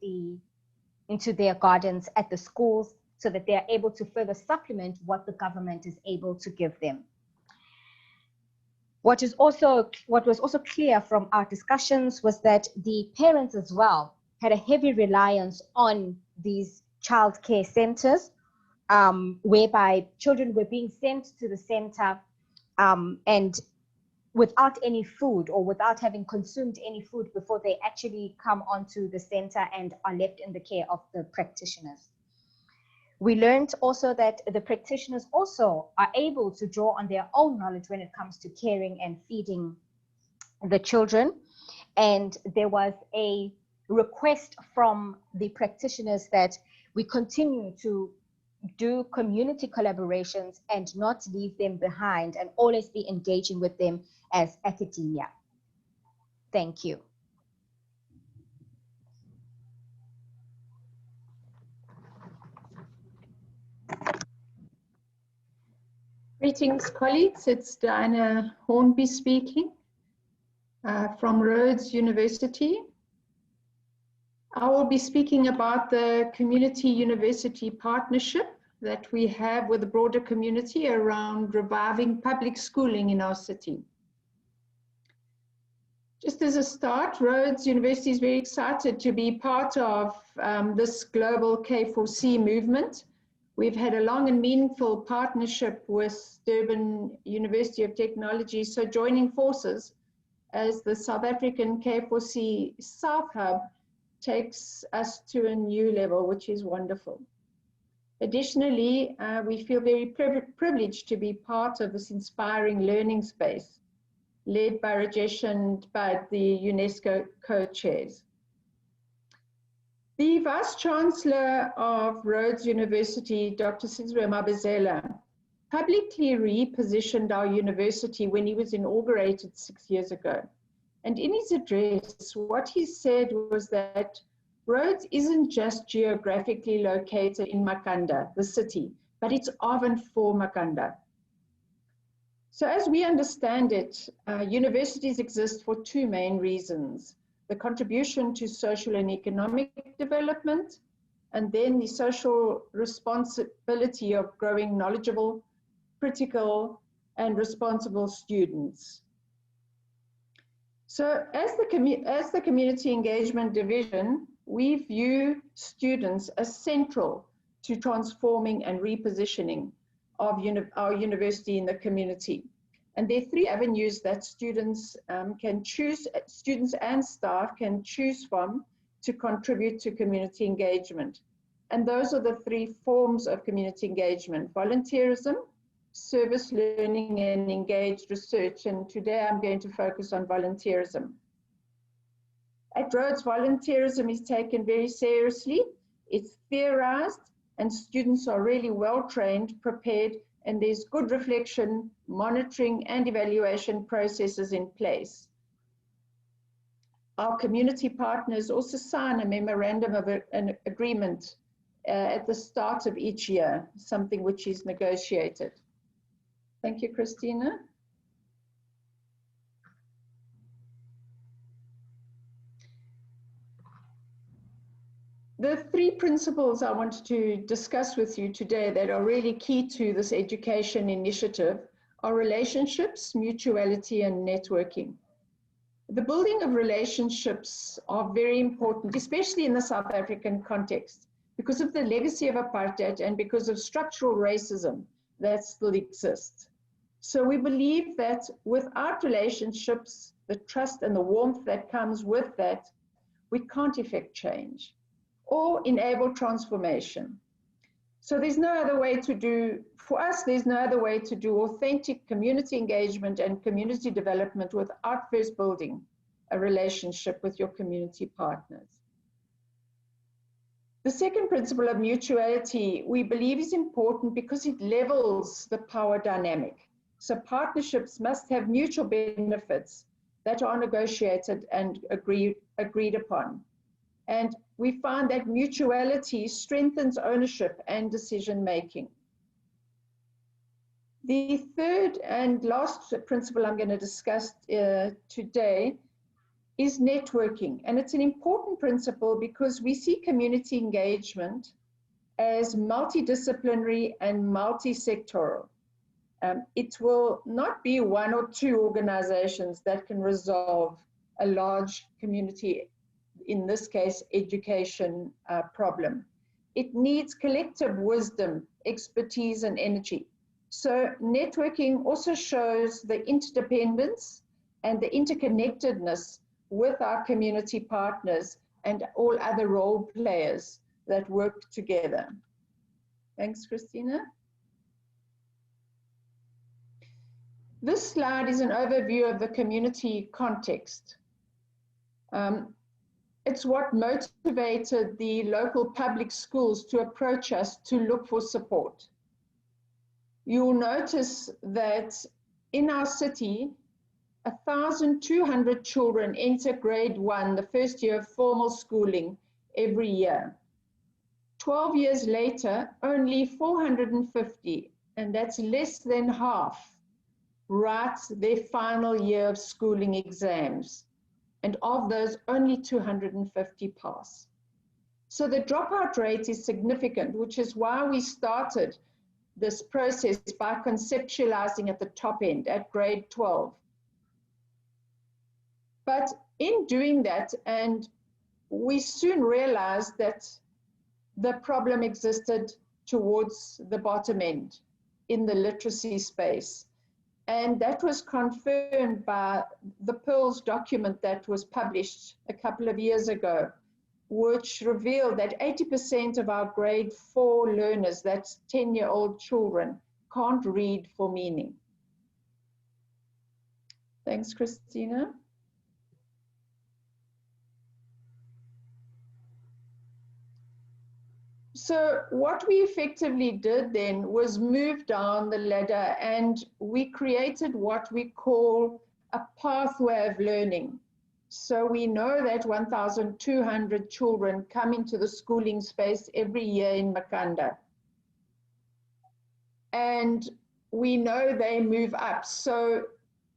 their gardens at the schools, so that they are able to further supplement what the government is able to give them. What was also clear from our discussions was that the parents as well had a heavy reliance on these childcare centers, whereby children were being sent to the center and without any food or without having consumed any food before they actually come onto the center and are left in the care of the practitioners. We learned also that the practitioners also are able to draw on their own knowledge when it comes to caring and feeding the children. And there was a request from the practitioners that we continue to do community collaborations and not leave them behind, and always be engaging with them as academia. Thank you. Greetings, colleagues. It's Diana Hornby speaking from Rhodes University. I will be speaking about the community university partnership that we have with the broader community around reviving public schooling in our city. Just as a start, Rhodes University is very excited to be part of this global K4C movement. We've had a long and meaningful partnership with Durban University of Technology, so joining forces as the South African K4C South Hub takes us to a new level, which is wonderful. Additionally, we feel very privileged to be part of this inspiring learning space led by Rajesh and Bud, the UNESCO co-chairs. The Vice-Chancellor of Rhodes University, Dr. Sizwe Mabezela, publicly repositioned our university when he was inaugurated 6 years ago. And in his address, what he said was that Rhodes isn't just geographically located in Makanda, the city, but it's of and for Makanda. So as we understand it, universities exist for 2 main reasons: the contribution to social and economic development, and then the social responsibility of growing knowledgeable, critical, and responsible students. So as the Community Engagement Division, we view students as central to transforming and repositioning of our university in the community. And there are 3 avenues that students can choose, students and staff can choose from to contribute to community engagement. And those are the 3 forms of community engagement: volunteerism, service learning, and engaged research. And today I'm going to focus on volunteerism. At Rhodes, volunteerism is taken very seriously. It's theorized, and students are really well trained, prepared, and there's good reflection, monitoring, and evaluation processes in place. Our community partners also sign a memorandum of an agreement at the start of each year, something which is negotiated. Thank you, Christina. The 3 principles I wanted to discuss with you today that are really key to this education initiative are relationships, mutuality, and networking. The building of relationships are very important, especially in the South African context, because of the legacy of apartheid and because of structural racism that still exists. So we believe that without relationships, the trust and the warmth that comes with that, we can't effect change or enable transformation. So there's no other way to do, for us, there's no other way to do authentic community engagement and community development without first building a relationship with your community partners. The second principle of mutuality we believe is important because it levels the power dynamic. So partnerships must have mutual benefits that are negotiated and agreed upon. And we find that mutuality strengthens ownership and decision-making. The third and last principle I'm going to discuss today is networking. And it's an important principle because we see community engagement as multidisciplinary and multi-sectoral. It will not be 1 or 2 organizations that can resolve a large community, in this case, education problem. It needs collective wisdom, expertise, and energy. So networking also shows the interdependence and the interconnectedness with our community partners and all other role players that work together. Thanks, Christina. This slide is an overview of the community context. It's what motivated the local public schools to approach us to look for support. You'll notice that in our city, 1,200 children enter grade 1, the first year of formal schooling, every year. 12 years later, only 450, and that's less than half, write their final year of schooling exams. And of those, only 250 pass. So the dropout rate is significant, which is why we started this process by conceptualizing at the top end, at grade 12. But in doing that, and we soon realized that the problem existed towards the bottom end in the literacy space. And that was confirmed by the Pearls document that was published a couple of years ago, which revealed that 80% of our grade 4 learners, that's 10-year-old children, can't read for meaning. Thanks, Christina. So what we effectively did then was move down the ladder, and we created what we call a pathway of learning. So we know that 1,200 children come into the schooling space every year in Makanda. And we know they move up. So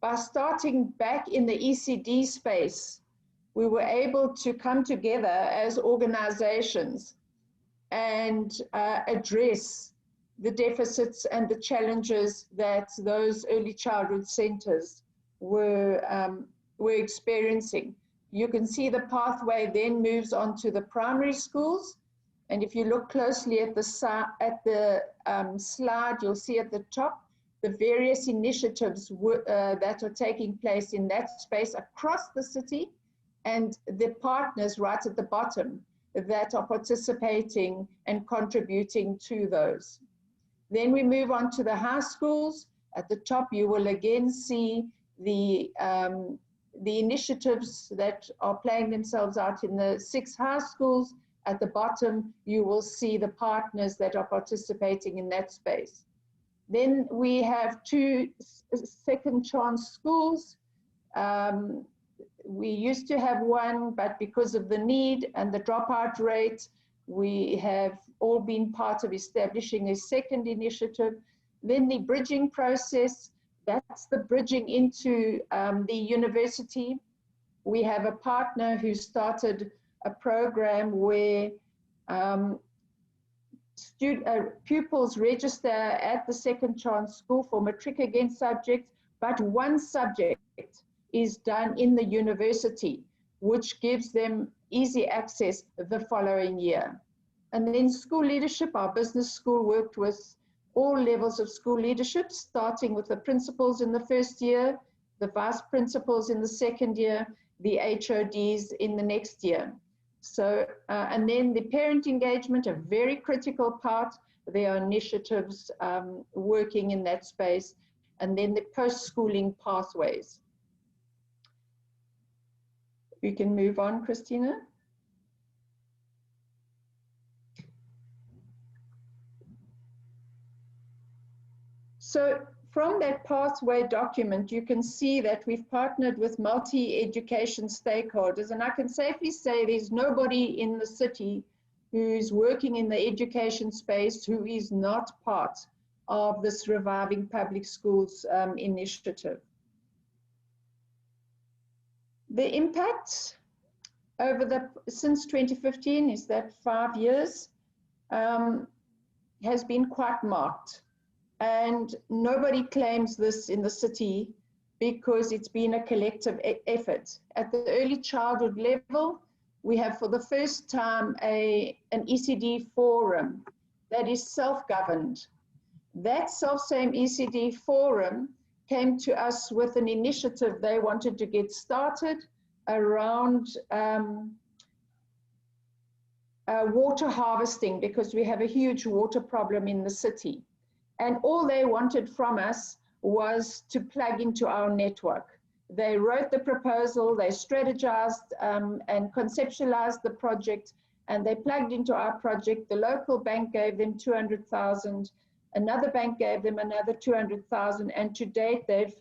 by starting back in the ECD space, we were able to come together as organizations and address the deficits and the challenges that those early childhood centers were experiencing. You can see the pathway then moves on to the primary schools. And if you look closely at the slide, you'll see at the top the various initiatives that are taking place in that space across the city, and the partners right at the bottom that are participating and contributing to those. Then we move on to the high schools. At the top, you will again see the initiatives that are playing themselves out in the 6 high schools. At the bottom, you will see the partners that are participating in that space. Then we have 2 second chance schools. We used to have 1, but because of the need and the dropout rate, we have all been part of establishing a second initiative. Then the bridging process, that's the bridging into the university. We have a partner who started a program where pupils register at the second chance school for matric against subjects, but 1 subject is done in the university, which gives them easy access the following year. And then school leadership, our business school worked with all levels of school leadership, starting with the principals in the first year, the vice principals in the second year, the HODs in the next year. So, and then the parent engagement, a very critical part. There are initiatives working in that space, and then the post-schooling pathways. We can move on, Christina. So from that pathway document, you can see that we've partnered with multi-education stakeholders, and I can safely say there's nobody in the city who's working in the education space who is not part of this Reviving Public Schools initiative. The impact over since 2015, is that 5 years, has been quite marked. And nobody claims this in the city because it's been a collective effort. At the early childhood level, we have for the first time an ECD forum that is self-governed. That self-same ECD forum came to us with an initiative they wanted to get started around water harvesting, because we have a huge water problem in the city. And all they wanted from us was to plug into our network. They wrote the proposal, they strategized and conceptualized the project, and they plugged into our project. The local bank gave them 200,000, another bank gave them another 200,000, and to date they've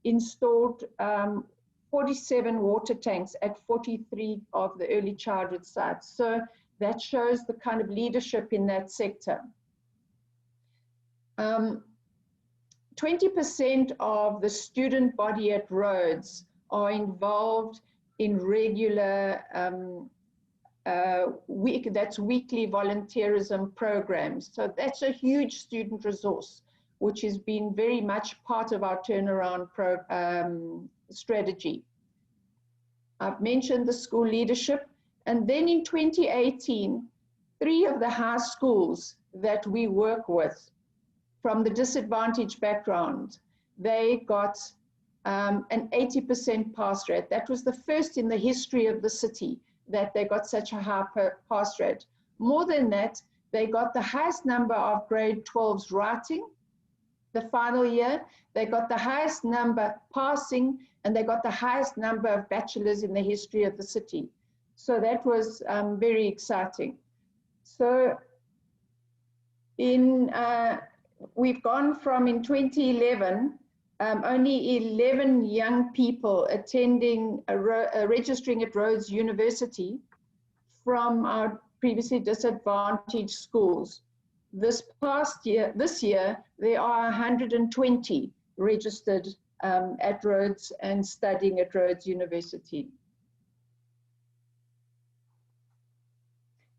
installed 47 water tanks at 43 of the early childhood sites. So that shows the kind of leadership in that sector. 20% of the student body at Rhodes are involved in regular, weekly volunteerism programs. So that's a huge student resource, which has been very much part of our turnaround strategy. I've mentioned the school leadership. And then in 2018, 3 of the high schools that we work with from the disadvantaged background, they got an 80% pass rate. That was the first in the history of the city that they got such a high pass rate. More than that, they got the highest number of grade 12s writing the final year. They got the highest number passing, and they got the highest number of bachelors in the history of the city. So that was very exciting. So we've gone from, in 2011, only 11 young people attending, registering at Rhodes University from our previously disadvantaged schools. This year, there are 120 registered at Rhodes and studying at Rhodes University.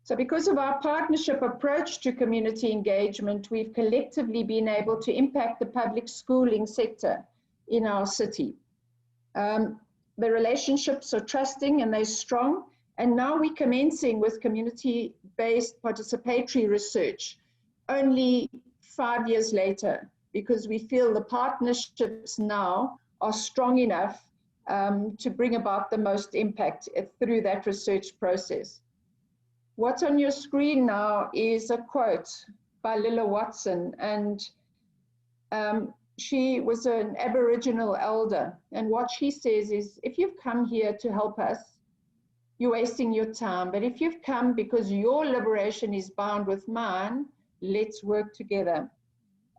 So because of our partnership approach to community engagement, we've collectively been able to impact the public schooling sector in our city. The relationships are trusting and they're strong. And now we're commencing with community-based participatory research only 5 years later, because we feel the partnerships now are strong enough to bring about the most impact through that research process. What's on your screen now is a quote by Lilla Watson, and she was an Aboriginal elder, and what she says is, if you've come here to help us, you're wasting your time, but if you've come because your liberation is bound with mine, let's work together.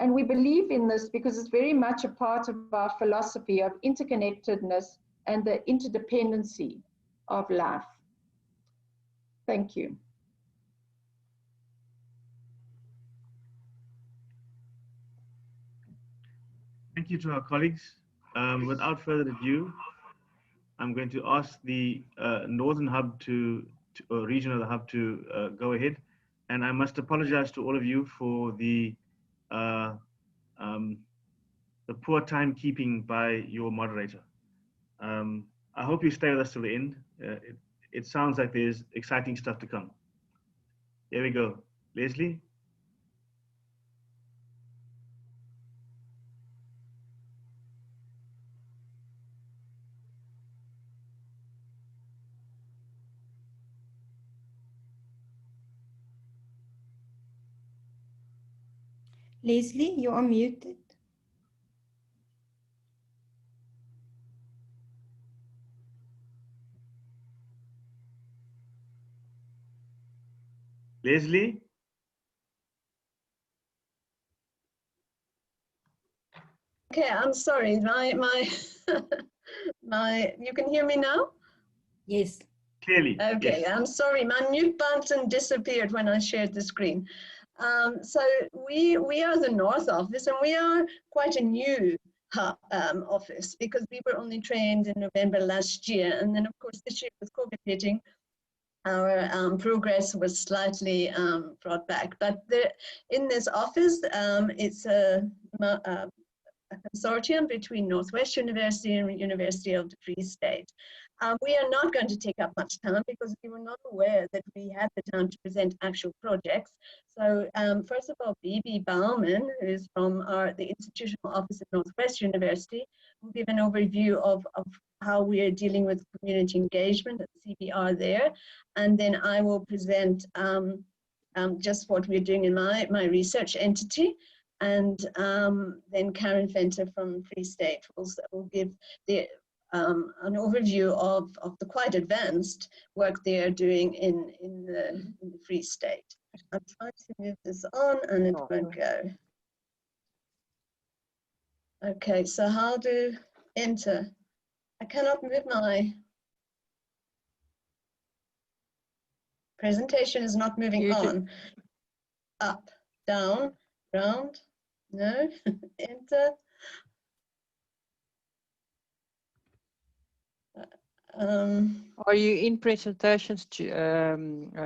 And we believe in this because it's very much a part of our philosophy of interconnectedness and the interdependency of life. Thank you. Thank you to our colleagues. Without further ado, I'm going to ask the Northern Hub or Regional Hub to go ahead. And I must apologize to all of you for the poor timekeeping by your moderator. I hope you stay with us till the end. It sounds like there's exciting stuff to come. Here we go. Leslie? Leslie, you are muted. Leslie? Okay, I'm sorry. You can hear me now? Yes. Clearly. Okay, yes. I'm sorry. My mute button disappeared when I shared the screen. So we are the North Office, and we are quite a new office because we were only trained in November last year. And then, of course, this year with COVID hitting, our progress was slightly brought back. But in this office, it's a consortium between Northwest University and University of the Free State. We are not going to take up much time because we were not aware that we had the time to present actual projects. So first of all, Bibi Bauman, who is from the institutional office at Northwest University, will give an overview of how we are dealing with community engagement at CBR there. And then I will present just what we're doing in my research entity. And then Karen Fenter from Free State will give an overview of the quite advanced work they are doing in the Free State. I'm trying to move this on and it won't go. Okay, so how to enter? I cannot move my presentation is not moving on. Up, down, round, no, enter. Are you in presentations, Leslie?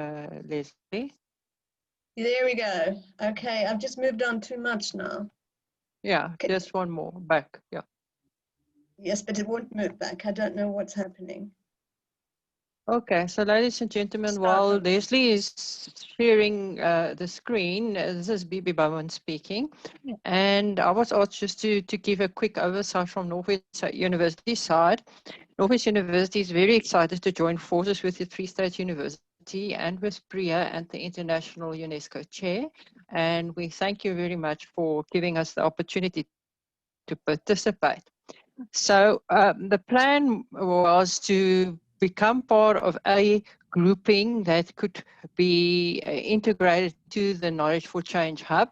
There we go. Okay, I've just moved on too much now. Yeah, Okay. just one more back. Yeah. Yes, but it won't move back. I don't know what's happening. Okay, so ladies and gentlemen, while Leslie is sharing the screen, this is Bibi Bowman speaking. And I was asked just to give a quick oversight from Northwest University side. Northwest University is very excited to join forces with the Free State University and with PRIA and the International UNESCO Chair. And we thank you very much for giving us the opportunity to participate. So the plan was to become part of a grouping that could be integrated to the Knowledge for Change Hub.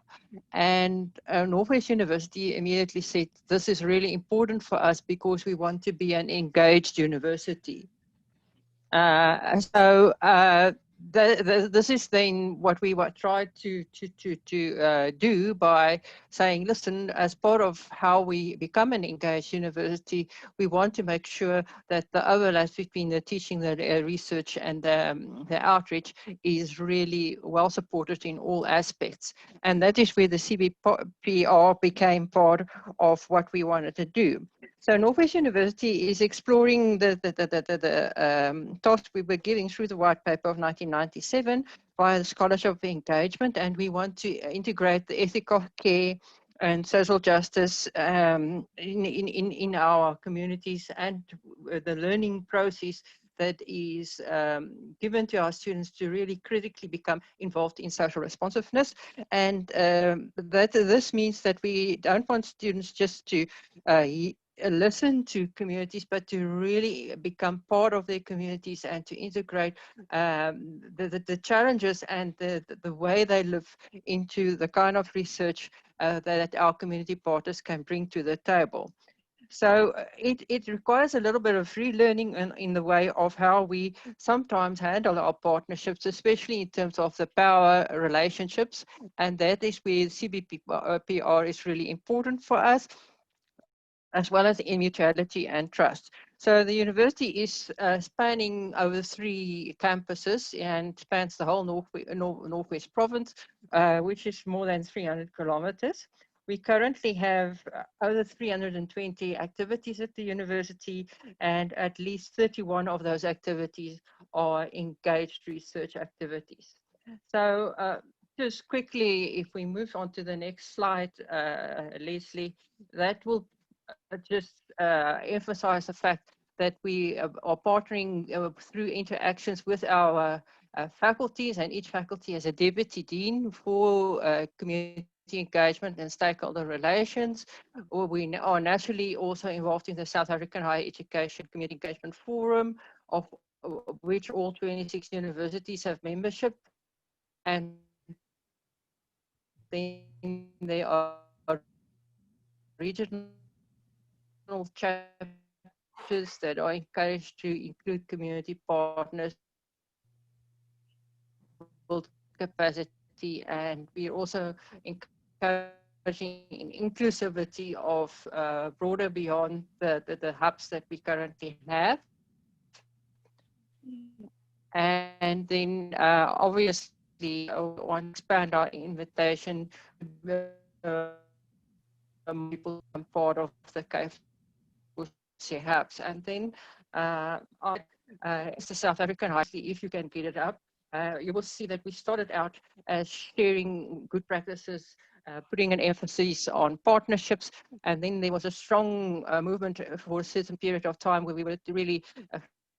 And Northwest University immediately said, this is really important for us because we want to be an engaged university. So this is then what we tried to do by saying, listen, as part of how we become an engaged university, we want to make sure that the overlap between the teaching, the research, and the outreach is really well supported in all aspects. And that is where the CBPR became part of what we wanted to do. So Northwest University is exploring the tasks we were giving through the white paper of 1997 via the scholarship of engagement, and we want to integrate the ethical care and social justice in our communities, and the learning process that is given to our students to really critically become involved in social responsiveness. And this means that we don't want students just to listen to communities, but to really become part of their communities and to integrate the challenges and the way they live into the kind of research that our community partners can bring to the table. So it requires a little bit of relearning in the way of how we sometimes handle our partnerships, especially in terms of the power relationships. And that is where CBPR is really important for us, as well as in mutuality and trust. So the university is spanning over 3 campuses and spans the whole Northwest province, which is more than 300 kilometers. We currently have over 320 activities at the university, and at least 31 of those activities are engaged research activities. So just quickly, if we move on to the next slide, Leslie, that will just emphasize the fact that we are partnering through interactions with our faculties, and each faculty has a deputy dean for community engagement and stakeholder relations. We are naturally also involved in the South African Higher Education Community Engagement Forum, of which all 26 universities have membership. And then there are regional chapters that are encouraged to include community partners, build capacity, and we're also encouraging inclusivity of broader beyond the hubs that we currently have. And then obviously I want to expand our invitation to people become part of the K4C hubs. And then it's the South African Hub. If you can get it up, you will see that we started out as sharing good practices, putting an emphasis on partnerships, and then there was a strong movement for a certain period of time where we were really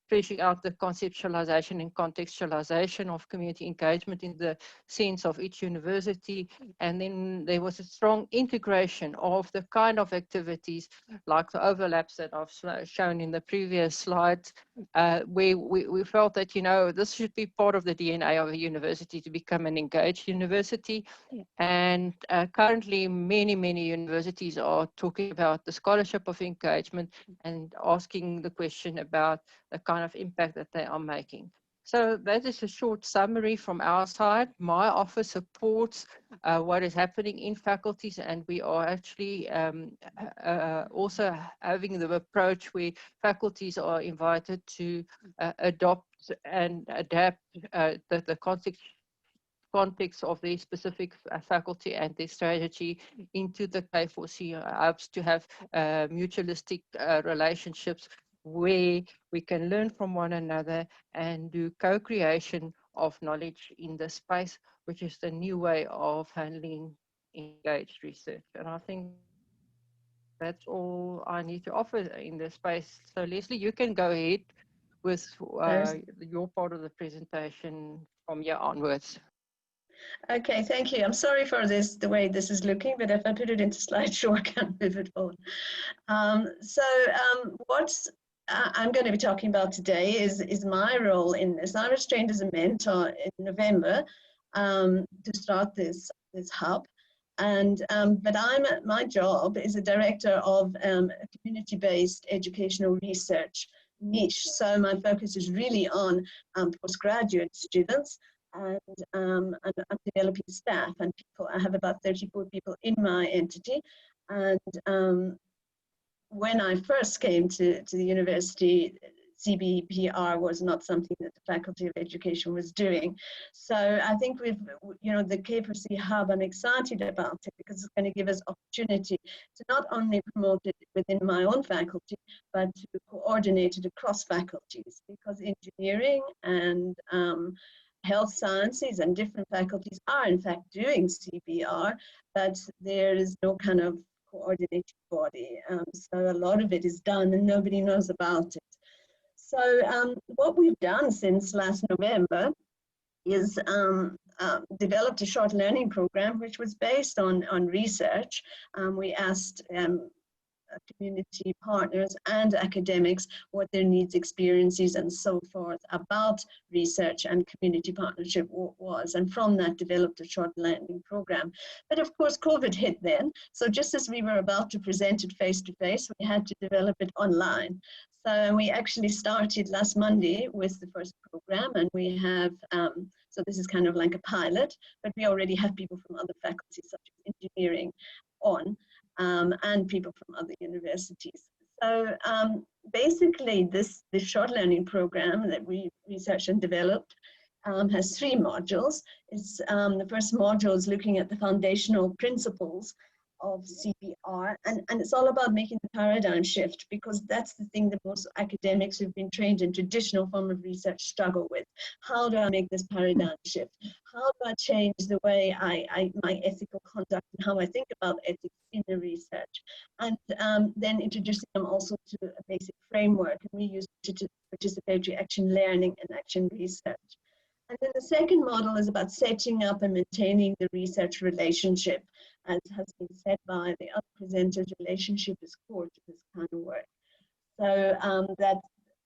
fleshing out the conceptualization and contextualization of community engagement in the sense of each university. And then there was a strong integration of the kind of activities like the overlaps that I've shown in the previous slides, where we felt that, you know, this should be part of the DNA of a university to become an engaged university. And currently many universities are talking about the scholarship of engagement and asking the question about the kind of impact that they are making. So that is a short summary from our side. My office supports what is happening in faculties, and we are actually also having the approach where faculties are invited to adopt and adapt the context of their specific faculty and their strategy into the K4C hubs to have mutualistic relationships where we can learn from one another and do co-creation of knowledge in the space, which is the new way of handling engaged research. And I think that's all I need to offer in this space. So Leslie, you can go ahead with your part of the presentation from here onwards. Okay, thank you. I'm sorry for this, the way this is looking, but if I put it into slideshow, I can't move it forward. What I'm going to be talking about today is my role in this. I was trained as a mentor in November to start this hub, and but my job is a director of community-based educational research niche. So my focus is really on postgraduate students and developing staff and people. I have about 34 people in my entity, and when I first came to the university, CBPR was not something that the Faculty of Education was doing. So I think we've, the K4C Hub, I'm excited about it because it's going to give us opportunity to not only promote it within my own faculty, but to coordinate it across faculties, because engineering and health sciences and different faculties are in fact doing CPR, but there is no kind of coordinated body. So a lot of it is done and nobody knows about it. So what we've done since last November is developed a short learning program which was based on research. We asked community partners and academics what their needs, experiences, and so forth about research and community partnership was, and from that developed a short learning program. But of course COVID hit then, so just as we were about to present it face to face, we had to develop it online. So we actually started last Monday with the first program, and we have, so this is kind of like a pilot, but we already have people from other faculties such as engineering on, and people from other universities. So basically this short learning program that we researched and developed has 3 modules. It's, the first module is looking at the foundational principles of CPR, and it's all about making the paradigm shift, because that's the thing that most academics who've been trained in traditional form of research struggle with. How do I make this paradigm shift? How do I change the way my ethical conduct and how I think about ethics in the research? And then introducing them also to a basic framework, and we use participatory action learning and action research. And then the second model is about setting up and maintaining the research relationship. As has been said by the other presenters, relationship is core to this kind of work. So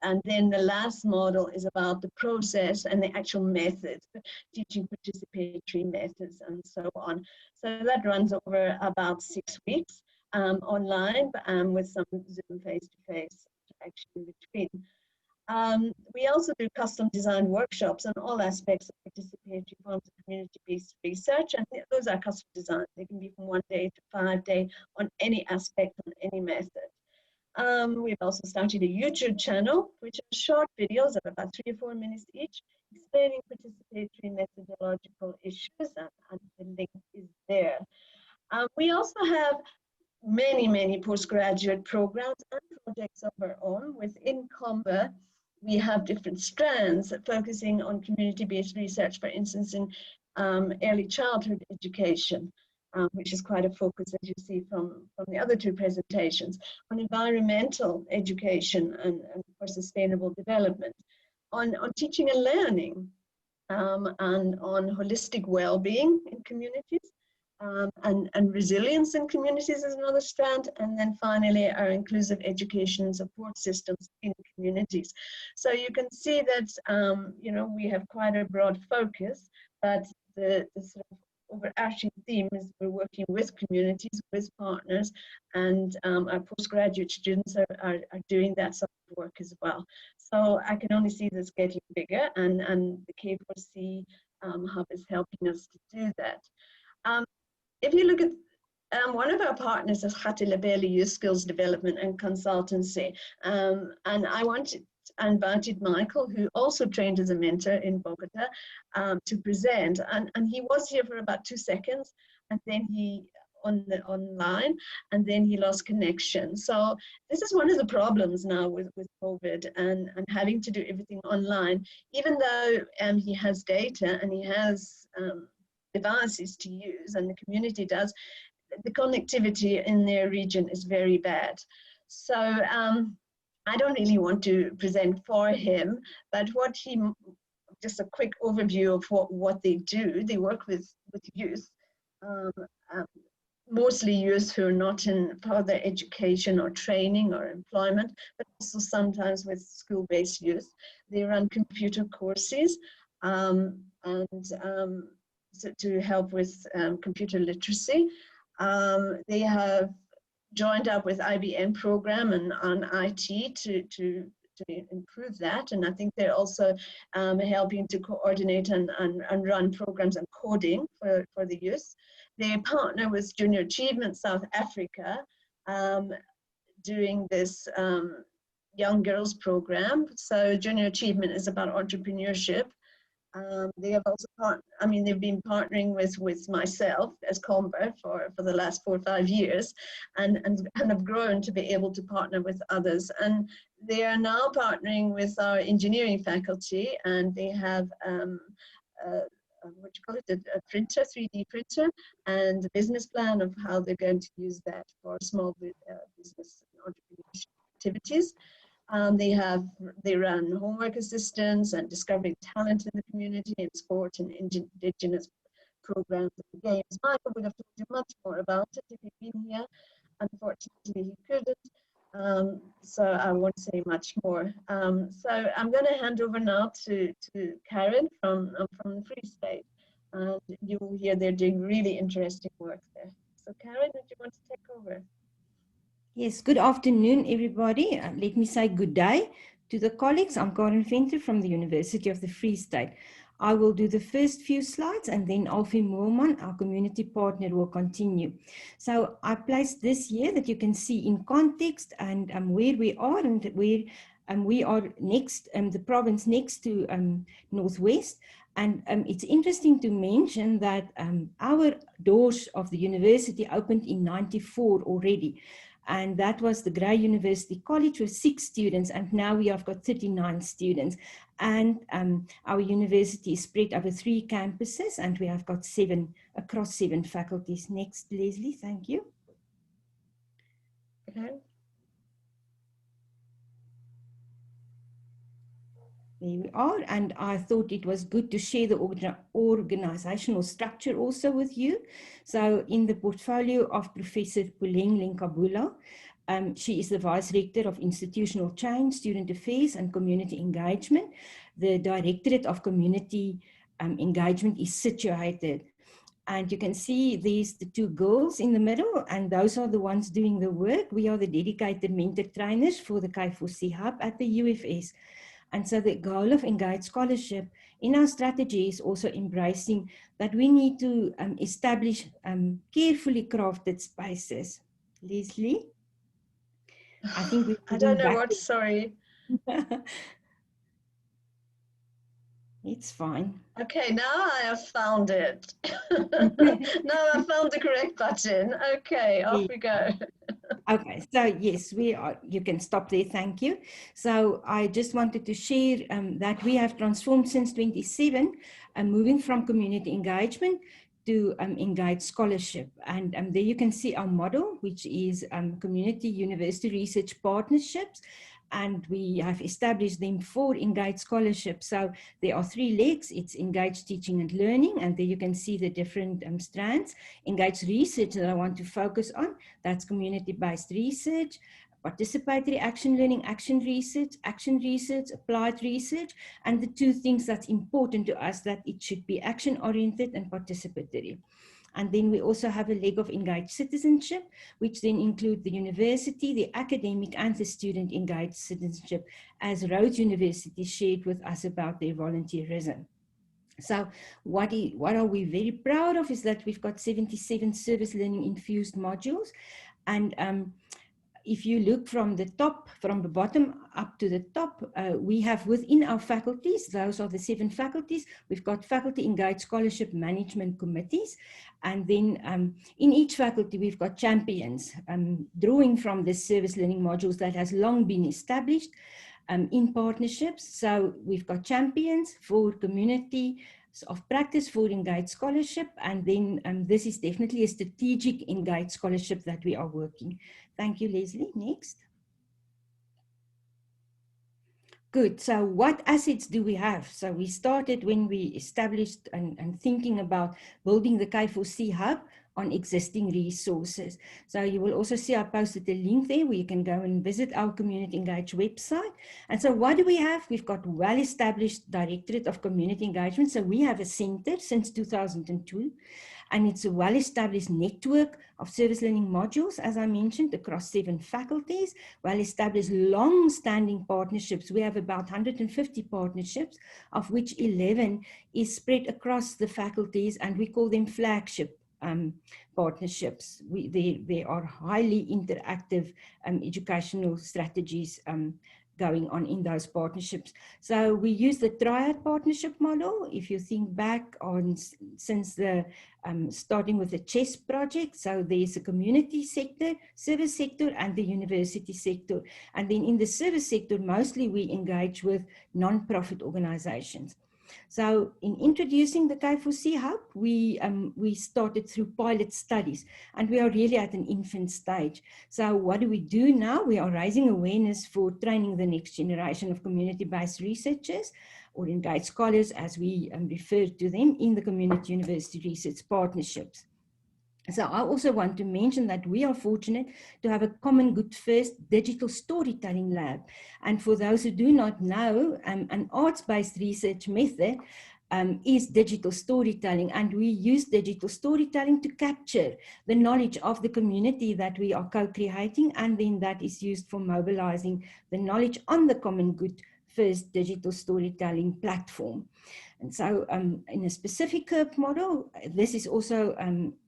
and then the last model is about the process and the actual methods, teaching participatory methods and so on. So that runs over about 6 weeks online, with some Zoom face-to-face interaction in between. We also do custom designed workshops on all aspects of participatory forms of community-based research, and those are custom designed. They can be from 1 day to 5 day on any aspect, on any method. We've also started a YouTube channel, which are short videos of about 3 or 4 minutes each, explaining participatory methodological issues, and the link is there. We also have many postgraduate programs and projects of our own. Within COMBA, we have different strands focusing on community-based research, for instance, in early childhood education, which is quite a focus, as you see from the other 2 presentations, on environmental education and for sustainable development, on teaching and learning, and on holistic well-being in communities, and resilience in communities is another strand, and then finally our inclusive education and support systems in communities. So you can see that we have quite a broad focus, but the sort of overarching theme is we're working with communities, with partners, and our postgraduate students are doing that sort of work as well. So I can only see this getting bigger, and the K4C Hub is helping us to do that. If you look at one of our partners is Khatilabeli Youth Skills Development and Consultancy, and I invited Michael, who also trained as a mentor in Bogota, to present, and he was here for about 2 seconds, and then he online, and then he lost connection. So this is one of the problems now with COVID and having to do everything online, even though he has data and he has devices to use, and the community does, the connectivity in their region is very bad. So I don't really want to present for him, but just a quick overview of what they do. They work with youth, mostly youth who are not in further education or training or employment, but also sometimes with school-based youth. They run computer courses, to help with computer literacy. They have joined up with IBM program and on IT to improve that. And I think they're also helping to coordinate and run programs on coding for the youth. They partner with Junior Achievement South Africa doing this young girls program. So Junior Achievement is about entrepreneurship. They have also they've been partnering with myself as Comber for the last 4 or 5 years, and have grown to be able to partner with others. And they are now partnering with our engineering faculty, and they have what do you call it, a printer, 3D printer, and a business plan of how they're going to use that for small business and entrepreneurship activities. They run homework assistance and discovering talent in the community in sport and indigenous programs and games. Michael would have told you much more about it if he'd been here. Unfortunately, he couldn't. So I won't say much more. So I'm going to hand over now to Karen from the Free State. And you will hear they're doing really interesting work there. So Karen, would you want to take over? Yes, good afternoon, everybody. Let me say good day to the colleagues. I'm Karen Venter from the University of the Free State. I will do the first few slides and then Alfie Moorman, our community partner, will continue. So I placed this here that you can see in context and where we are and where we are next, the province next to Northwest. And it's interesting to mention that our doors of the university opened in '94 already. And that was the Grey University College with 6 students, and now we have got 39 students. And our university is spread over 3 campuses, and we have got 7 across 7 faculties. Next, Leslie, thank you. Okay. There we are, and I thought it was good to share the organizational structure also with you. So in the portfolio of Professor Puleng Lenkabula, she is the Vice Rector of Institutional Change, Student Affairs and Community Engagement. The Directorate of Community Engagement is situated. And you can see there's the 2 girls in the middle, and those are the ones doing the work. We are the dedicated mentor trainers for the K4C Hub at the UFS. And so the goal of Engage Scholarship in our strategy is also embracing that we need to establish carefully crafted spaces. Leslie? I think we I don't know what, sorry. It's fine. Okay, now I have found it. Now I found the correct button. Okay, off we go. Okay, so yes, we are, you can stop there, thank you. So I just wanted to share that we have transformed since 27, moving from community engagement to Engage Scholarship. And there you can see our model, which is community university research partnerships. And we have established them for Engage Scholarship. So there are 3 legs. It's Engage Teaching and Learning, and there you can see the different strands. Engage Research that I want to focus on, that's community-based research, participatory action learning, action research, applied research, and the 2 things that's important to us, that it should be action-oriented and participatory. And then we also have a leg of engaged citizenship, which then include the university, the academic, and the student engaged citizenship, as Rhodes University shared with us about their volunteerism. So what are we very proud of is that we've got 77 service learning infused modules. And if you look from the top, from the bottom up to the top, we have within our faculties, those are the 7 faculties, we've got faculty engaged scholarship management committees. And then in each faculty, we've got champions drawing from the service learning modules that has long been established in partnerships. So we've got champions for community of practice for engaged scholarship. And then this is definitely a strategic engaged scholarship that we are working. Thank you, Leslie. Next. Good. So what assets do we have? So we started when we established and thinking about building the K4C Hub on existing resources. So you will also see I posted a link there where you can go and visit our Community Engage website. And so what do we have? We've got well-established Directorate of Community Engagement. So we have a center since 2002. And it's a well-established network of service learning modules, as I mentioned, across 7 faculties, well-established long-standing partnerships. We have about 150 partnerships, of which 11 is spread across the faculties, and we call them flagship partnerships. They are highly interactive educational strategies going on in those partnerships. So we use the triad partnership model. If you think back on since the starting with the CHESS project, so there's a community sector, service sector, and the university sector. And then in the service sector, mostly we engage with non-profit organizations. So in introducing the K4C Hub, we started through pilot studies, and we are really at an infant stage. So what do we do now? We are raising awareness for training the next generation of community-based researchers, or engaged scholars, as we refer to them, in the community university research partnerships. So I also want to mention that we are fortunate to have a Common Good First digital storytelling lab. And for those who do not know, an arts-based research method is digital storytelling. And we use digital storytelling to capture the knowledge of the community that we are co-creating, and then that is used for mobilizing the knowledge on the Common Good First digital storytelling platform. And so in a specific curve model, this is also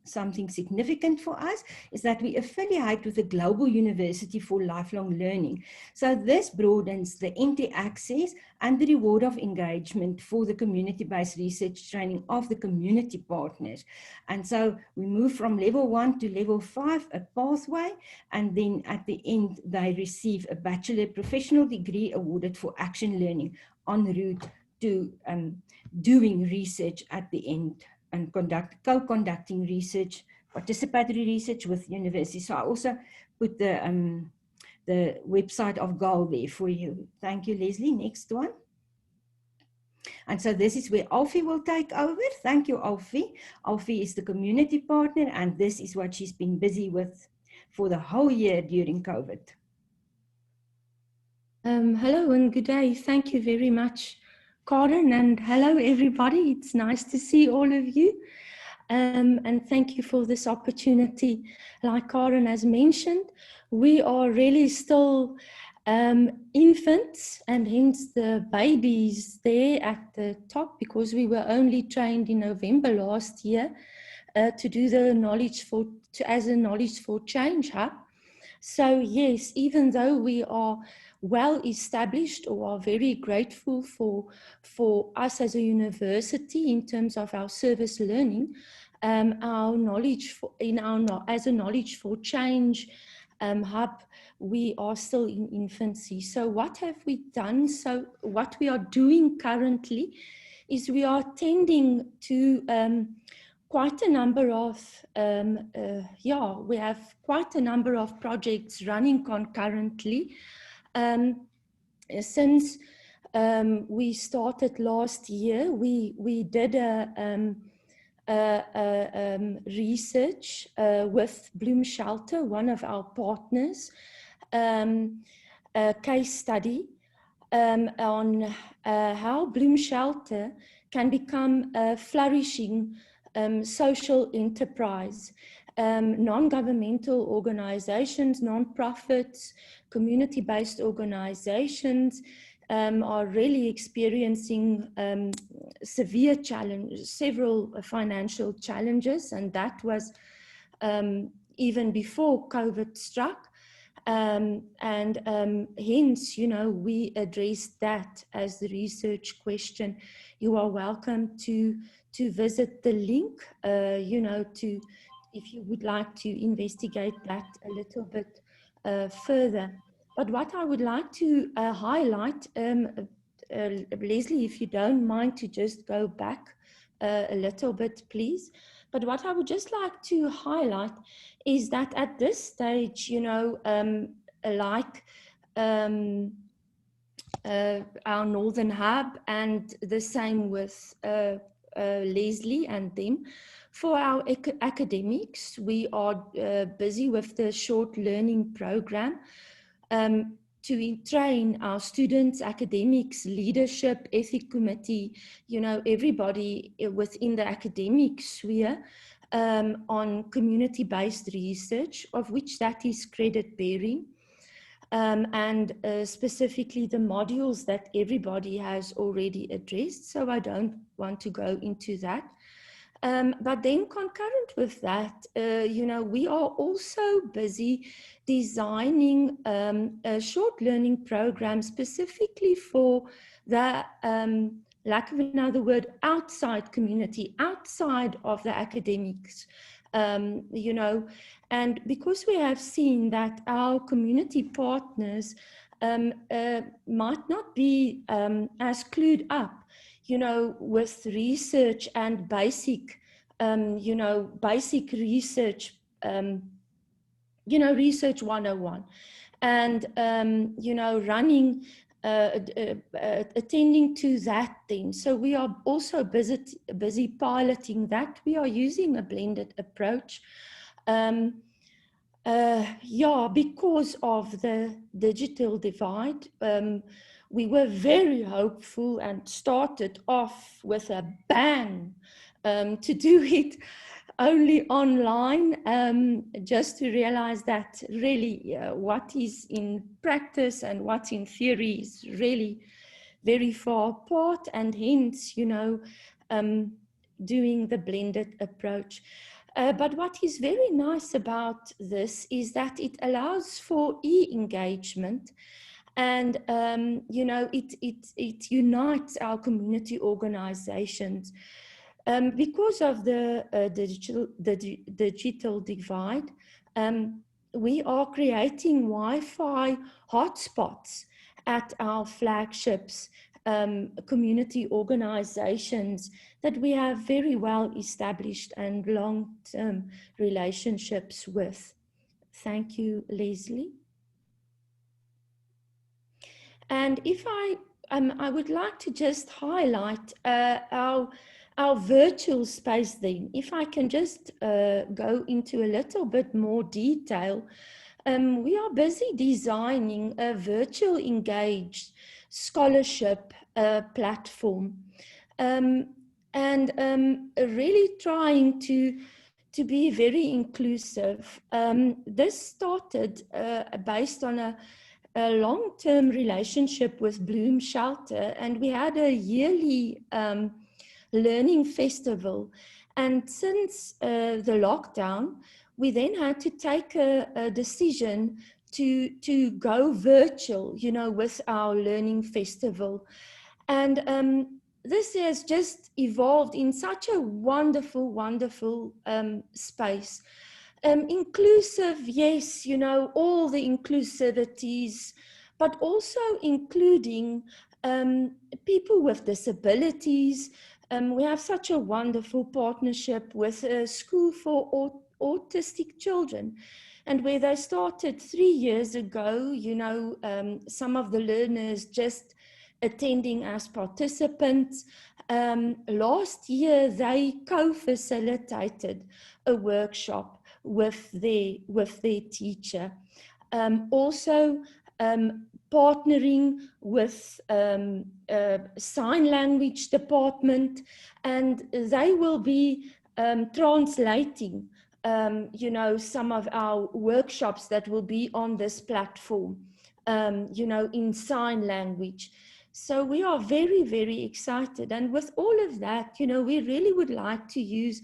something significant for us, is that we affiliate with the Global University for Lifelong Learning. So this broadens the entry access and the reward of engagement for the community-based research training of the community partners. And so we move from level 1 to level 5, a pathway, and then at the end, they receive a bachelor professional degree awarded for action learning en route to doing research at the end and co-conducting research, participatory research with universities. So I also put the website of GOAL there for you. Thank you, Leslie. Next one. And so this is where Alfie will take over. Thank you, Alfie. Alfie is the community partner, and this is what she's been busy with for the whole year during COVID. Hello and good day. Thank you very much, Karen, and hello everybody. It's nice to see all of you, and thank you for this opportunity. Like Karen has mentioned, we are really still infants, and hence the babies there at the top, because we were only trained in November last year to do the as a Knowledge for Change Hub. So yes, even though we are well established, or are very grateful for us as a university in terms of our service learning, our knowledge as a Knowledge for Change hub, we are still in infancy. So what have we done? So what we are doing currently is we are tending to quite a number of, we have quite a number of projects running concurrently. Since we started last year, we did a research with Bloom Shelter, one of our partners, a case study on how Bloom Shelter can become a flourishing social enterprise. Non-governmental organizations, non-profits, community-based organizations are really experiencing severe challenges, several financial challenges, and that was even before COVID struck. And hence, we addressed that as the research question. You are welcome to visit the link, if you would like to investigate that a little bit further. But what I would like to highlight, Leslie, if you don't mind to just go back a little bit, please. But what I would just like to highlight is that at this stage, like our Northern Hub, and the same with Leslie and them. For our academics, we are busy with the short learning program to train our students, academics, leadership, ethic committee, you know, everybody within the academic sphere on community-based research, of which that is credit bearing. And specifically the modules that everybody has already addressed, so I don't want to go into that. But then concurrent with that, you know, we are also busy designing a short learning program specifically for the, lack of another word, outside community, outside of the academics, you know, and because we have seen that our community partners might not be as clued up, you know, with research and basic, you know, basic research, you know, research 101, and, you know, running, attending to that thing. So we are also busy piloting that. We are using a blended approach. Yeah, because of the digital divide, we were very hopeful and started off with a bang to do it only online, just to realize that really what is in practice and what's in theory is really very far apart, and hence, you know, doing the blended approach. But what is very nice about this is that it allows for e-engagement, and you know, it unites our community organizations. Because of the digital divide, we are creating Wi-Fi hotspots at our flagships, community organizations that we have very well established and long-term relationships with. Thank you, Leslie. And if I would like to just highlight our virtual space then. If I can just go into a little bit more detail, we are busy designing a virtual engaged scholarship platform, and really trying to be very inclusive. This started based on a long-term relationship with Bloom Shelter, and we had a yearly learning festival. And since the lockdown, we then had to take a decision to go virtual, you know, with our learning festival. And this has just evolved in such a wonderful, wonderful space. Inclusive, yes, you know, all the inclusivities, but also including people with disabilities. We have such a wonderful partnership with a school for autistic children, and where they started 3 years ago, you know, some of the learners just attending as participants. Last year, they co-facilitated a workshop with their teacher. Also, partnering with sign language department, and they will be translating, you know, some of our workshops that will be on this platform, you know, in sign language. So we are very, very excited. And with all of that, you know, we really would like to use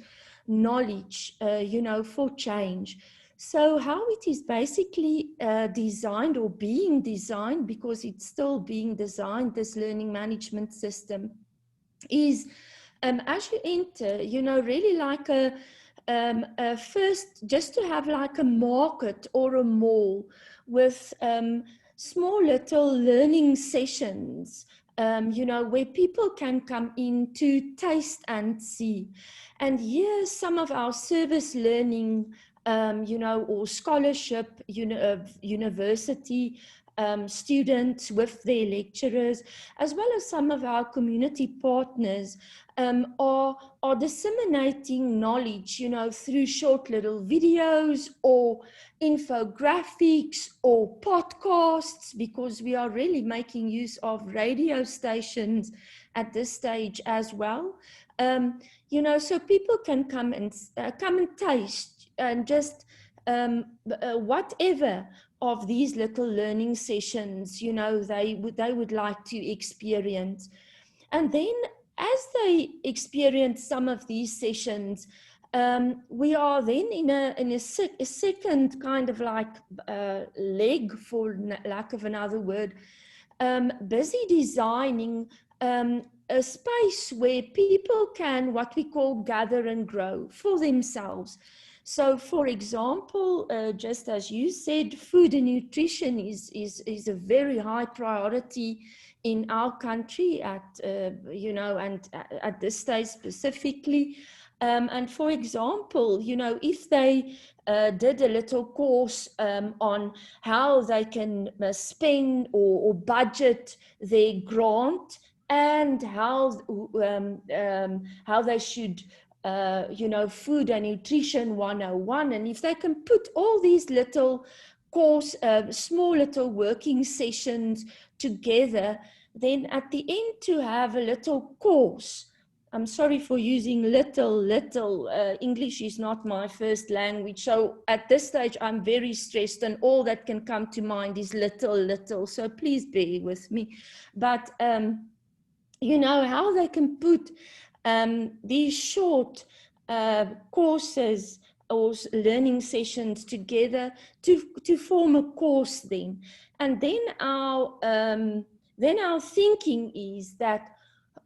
knowledge, you know, for change. So how it is basically designed, or being designed, because it's still being designed, this learning management system, is as you enter, you know, really like a first, just to have like a market or a mall with small little learning sessions, you know, where people can come in to taste and see. And here's some of our service learning, you know, or scholarship, university students, with their lecturers, as well as some of our community partners, are disseminating knowledge, you know, through short little videos or infographics or podcasts, because we are really making use of radio stations at this stage as well. You know, so people can come and taste and just whatever of these little learning sessions, you know, they would like to experience. And then as they experience some of these sessions, we are then in a second kind of like leg, for lack of another word, busy designing a space where people can, what we call, gather and grow for themselves. So, for example, just as you said, food and nutrition is a very high priority in our country at, you know, and at this stage specifically. And for example, you know, if they did a little course on how they can spend or budget their grant, and how they should, you know, food and nutrition 101, and if they can put all these little course, small little working sessions together, then at the end to have a little course. I'm sorry for using little. English is not my first language. So at this stage, I'm very stressed, and all that can come to mind is little. So please bear with me. But, you know, how they can put these short courses or learning sessions together to form a course then. And then our thinking is that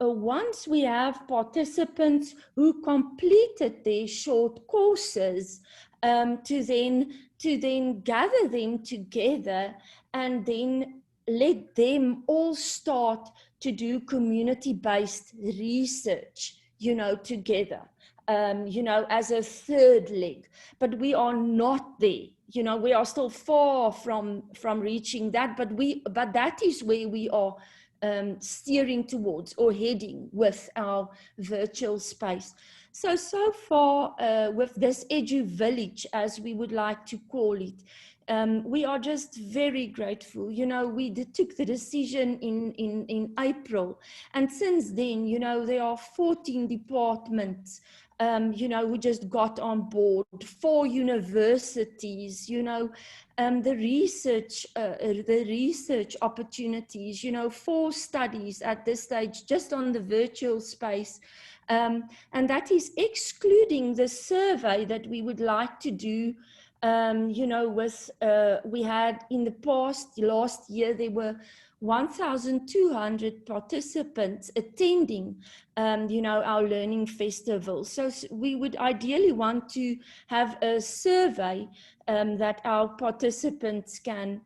once we have participants who completed their short courses, to then gather them together and then let them all start to do community-based research, you know, together, you know, as a third leg. But we are not there, you know, we are still far from reaching that, but that is where we are steering towards or heading with our virtual space. So far with this Edu Village, as we would like to call it, we are just very grateful. You know, we took the decision in April, and since then, you know, there are 14 departments, you know, who just got on board, 4 universities, you know, the research opportunities, you know, 4 studies at this stage just on the virtual space. And that is excluding the survey that we would like to do. You know, with we had in the past, last year, there were 1,200 participants attending, you know, our learning festival. So we would ideally want to have a survey that our participants can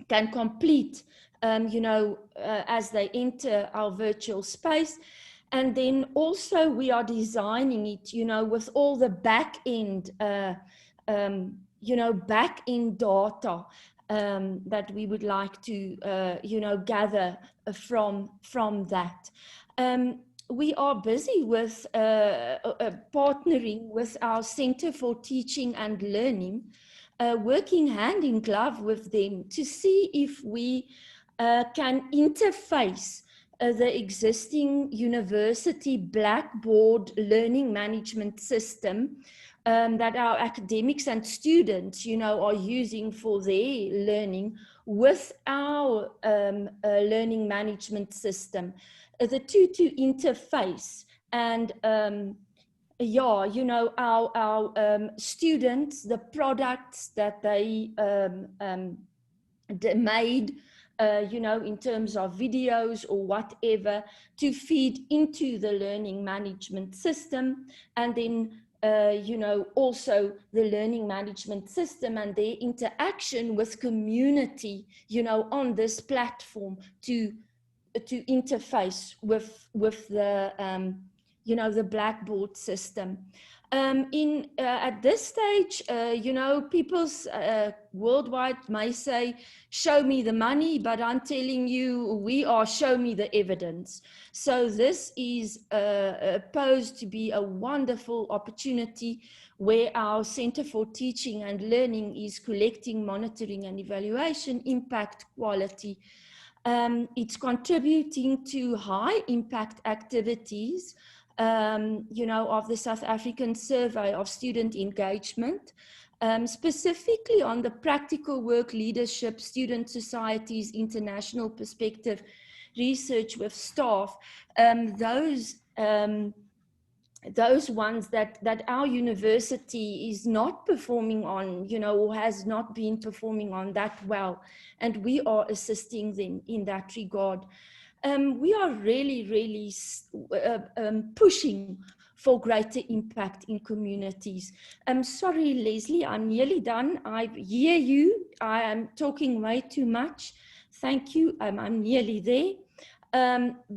complete, you know, as they enter our virtual space. And then also we are designing it, you know, with all the back end, you know, back end data that we would like to, you know, gather from that. We are busy with partnering with our Center for Teaching and Learning, working hand in glove with them to see if we can interface the existing university Blackboard learning management system that our academics and students, you know, are using for their learning with our learning management system, the two to interface. And yeah, you know, our students, the products that they made, you know, in terms of videos or whatever, to feed into the learning management system. And then you know, also the learning management system and their interaction with community, you know, on this platform to interface with the, you know, the Blackboard system. At this stage, you know, people's worldwide may say, show me the money, but I'm telling you, we are show me the evidence. So this is posed to be a wonderful opportunity where our Center for Teaching and Learning is collecting, monitoring and evaluation impact quality. It's contributing to high impact activities, you know, of the South African Survey of Student Engagement, specifically on the practical work leadership, student societies, international perspective, research with staff, those ones that our university is not performing on, you know, or has not been performing on that well, and we are assisting them in that regard. We are really pushing for greater impact in communities. I'm sorry, Leslie, I'm nearly done. I hear you. I am talking way too much. Thank you. I'm nearly there.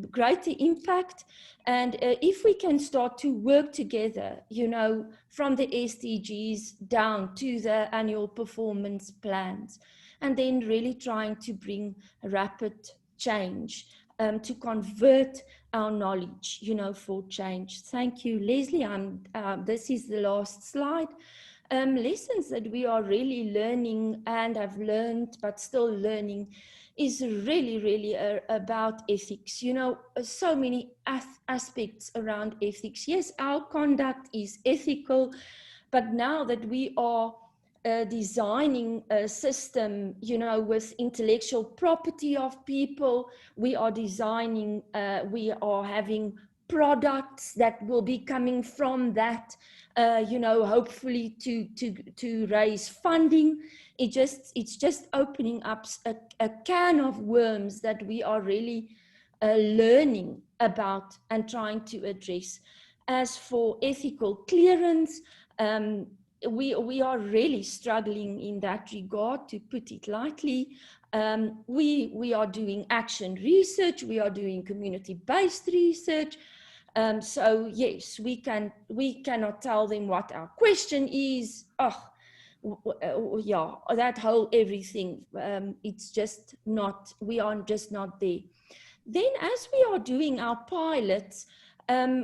Greater impact. And if we can start to work together, you know, from the SDGs down to the annual performance plans, and then really trying to bring rapid change, to convert our knowledge, you know, for change. Thank you, Leslie. This is the last slide. Lessons that we are really learning and have learned, but still learning, is really about ethics. You know, so many aspects around ethics. Yes, our conduct is ethical, but now that we are designing a system, you know, with intellectual property of people, we are designing, we are having products that will be coming from that, you know, hopefully to raise funding. It's just opening up a can of worms that we are really learning about and trying to address. As for ethical clearance, we are really struggling in that regard, to put it lightly. We are doing action research, we are doing community-based research. So yes, we cannot tell them what our question is. Yeah, that whole everything. It's just not, we are just not there. Then as we are doing our pilots,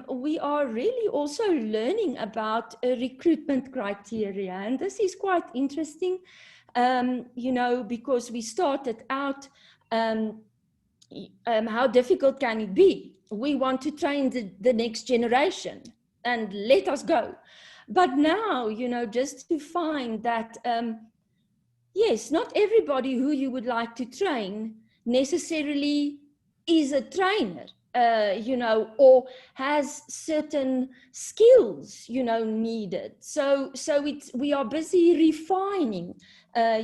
we are really also learning about recruitment criteria. And this is quite interesting, you know, because we started out, how difficult can it be? We want to train the next generation and let us go. But now, you know, just to find that, yes, not everybody who you would like to train necessarily is a trainer, you know, or has certain skills, you know, needed. So we are busy refining,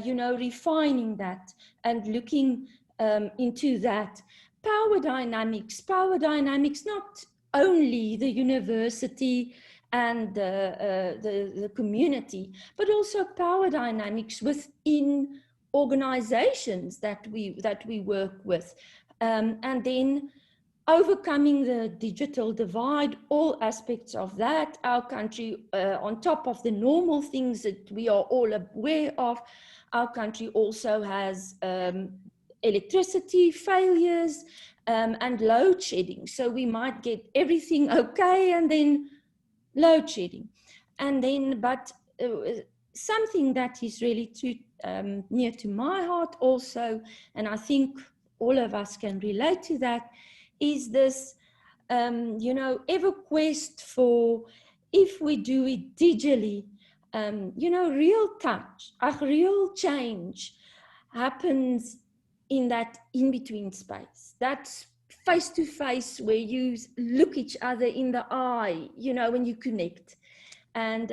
you know, refining that and looking into that. Power dynamics, not only the university and the community, but also power dynamics within organizations that we work with. And then overcoming the digital divide, all aspects of that. Our country, on top of the normal things that we are all aware of, our country also has electricity failures and load shedding. So we might get everything okay and then load shedding. And then, but something that is really near to my heart also, and I think all of us can relate to that, is this, you know, ever quest for, if we do it digitally, you know, real touch, real change happens in that in-between space. That's face-to-face where you look each other in the eye, you know, when you connect. And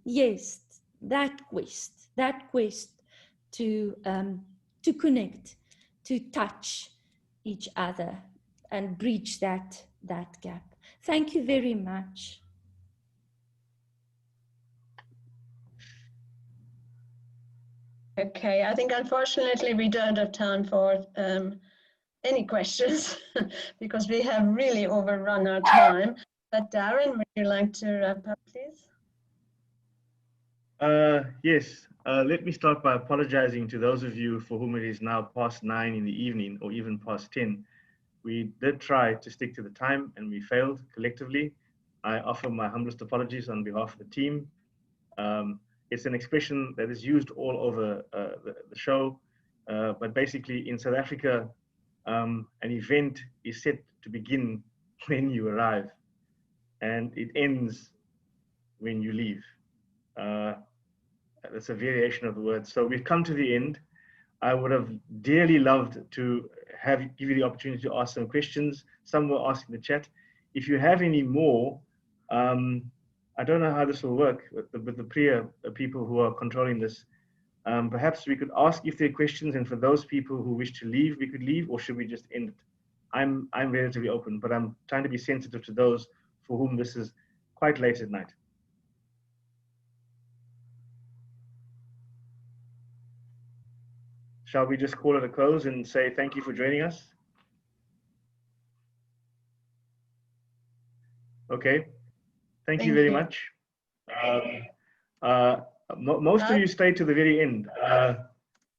yes, that quest to connect, to touch each other and bridge that gap. Thank you very much. Okay, I think unfortunately we don't have time for any questions because we have really overrun our time. But Darren, would you like to wrap up, please? Yes, let me start by apologizing to those of you for whom it is now past 9 in the evening or even past 10. We did try to stick to the time and we failed collectively. I offer my humblest apologies on behalf of the team. It's an expression that is used all over the show, but basically in South Africa, an event is set to begin when you arrive and it ends when you leave. That's a variation of the word. So we've come to the end. I would have dearly loved to give you the opportunity to ask some questions. Some were asked in the chat. If you have any more, I don't know how this will work with the Priya people who are controlling this. Perhaps we could ask if there are questions, and for those people who wish to leave, we could leave, or should we just end it? I'm relatively open, but I'm trying to be sensitive to those for whom this is quite late at night. Shall we just call it a close and say thank you for joining us? Okay, thank you very much. Most of you stayed to the very end,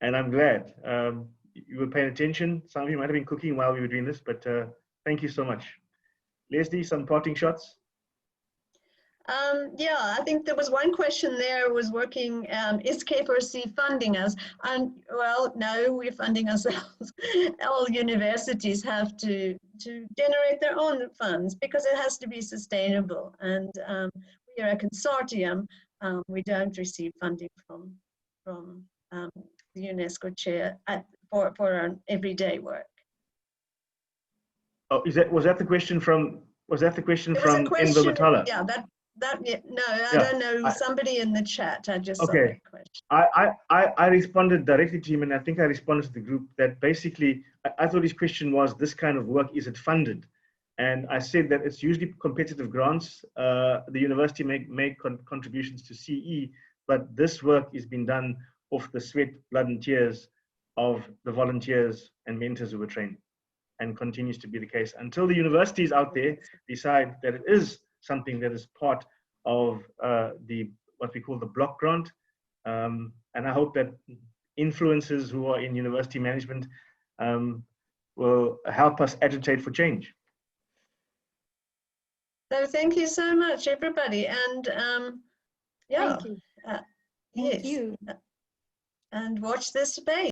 and I'm glad. You were paying attention. Some of you might have been cooking while we were doing this, but thank you so much. Leslie, some parting shots? Yeah, I think there was one question there was working, is K4C funding us? And well, no, we're funding ourselves. All universities have to generate their own funds because it has to be sustainable. And we are a consortium. We don't receive funding from the UNESCO chair for our everyday work. Oh, was that the question from Enver Matala? Yeah, I don't know, somebody in the chat, I just saw that question. I responded directly to him, and I think I responded to the group that basically, I thought his question was, this kind of work, is it funded? And I said that it's usually competitive grants. The university make contributions to CE, but this work is being done off the sweat, blood and tears of the volunteers and mentors who were trained, and continues to be the case until the universities out there decide that it is something that is part of what we call the block grant. And I hope that influencers who are in university management will help us agitate for change. So thank you so much, everybody. And yeah, Thank you. Thank you. And watch this space.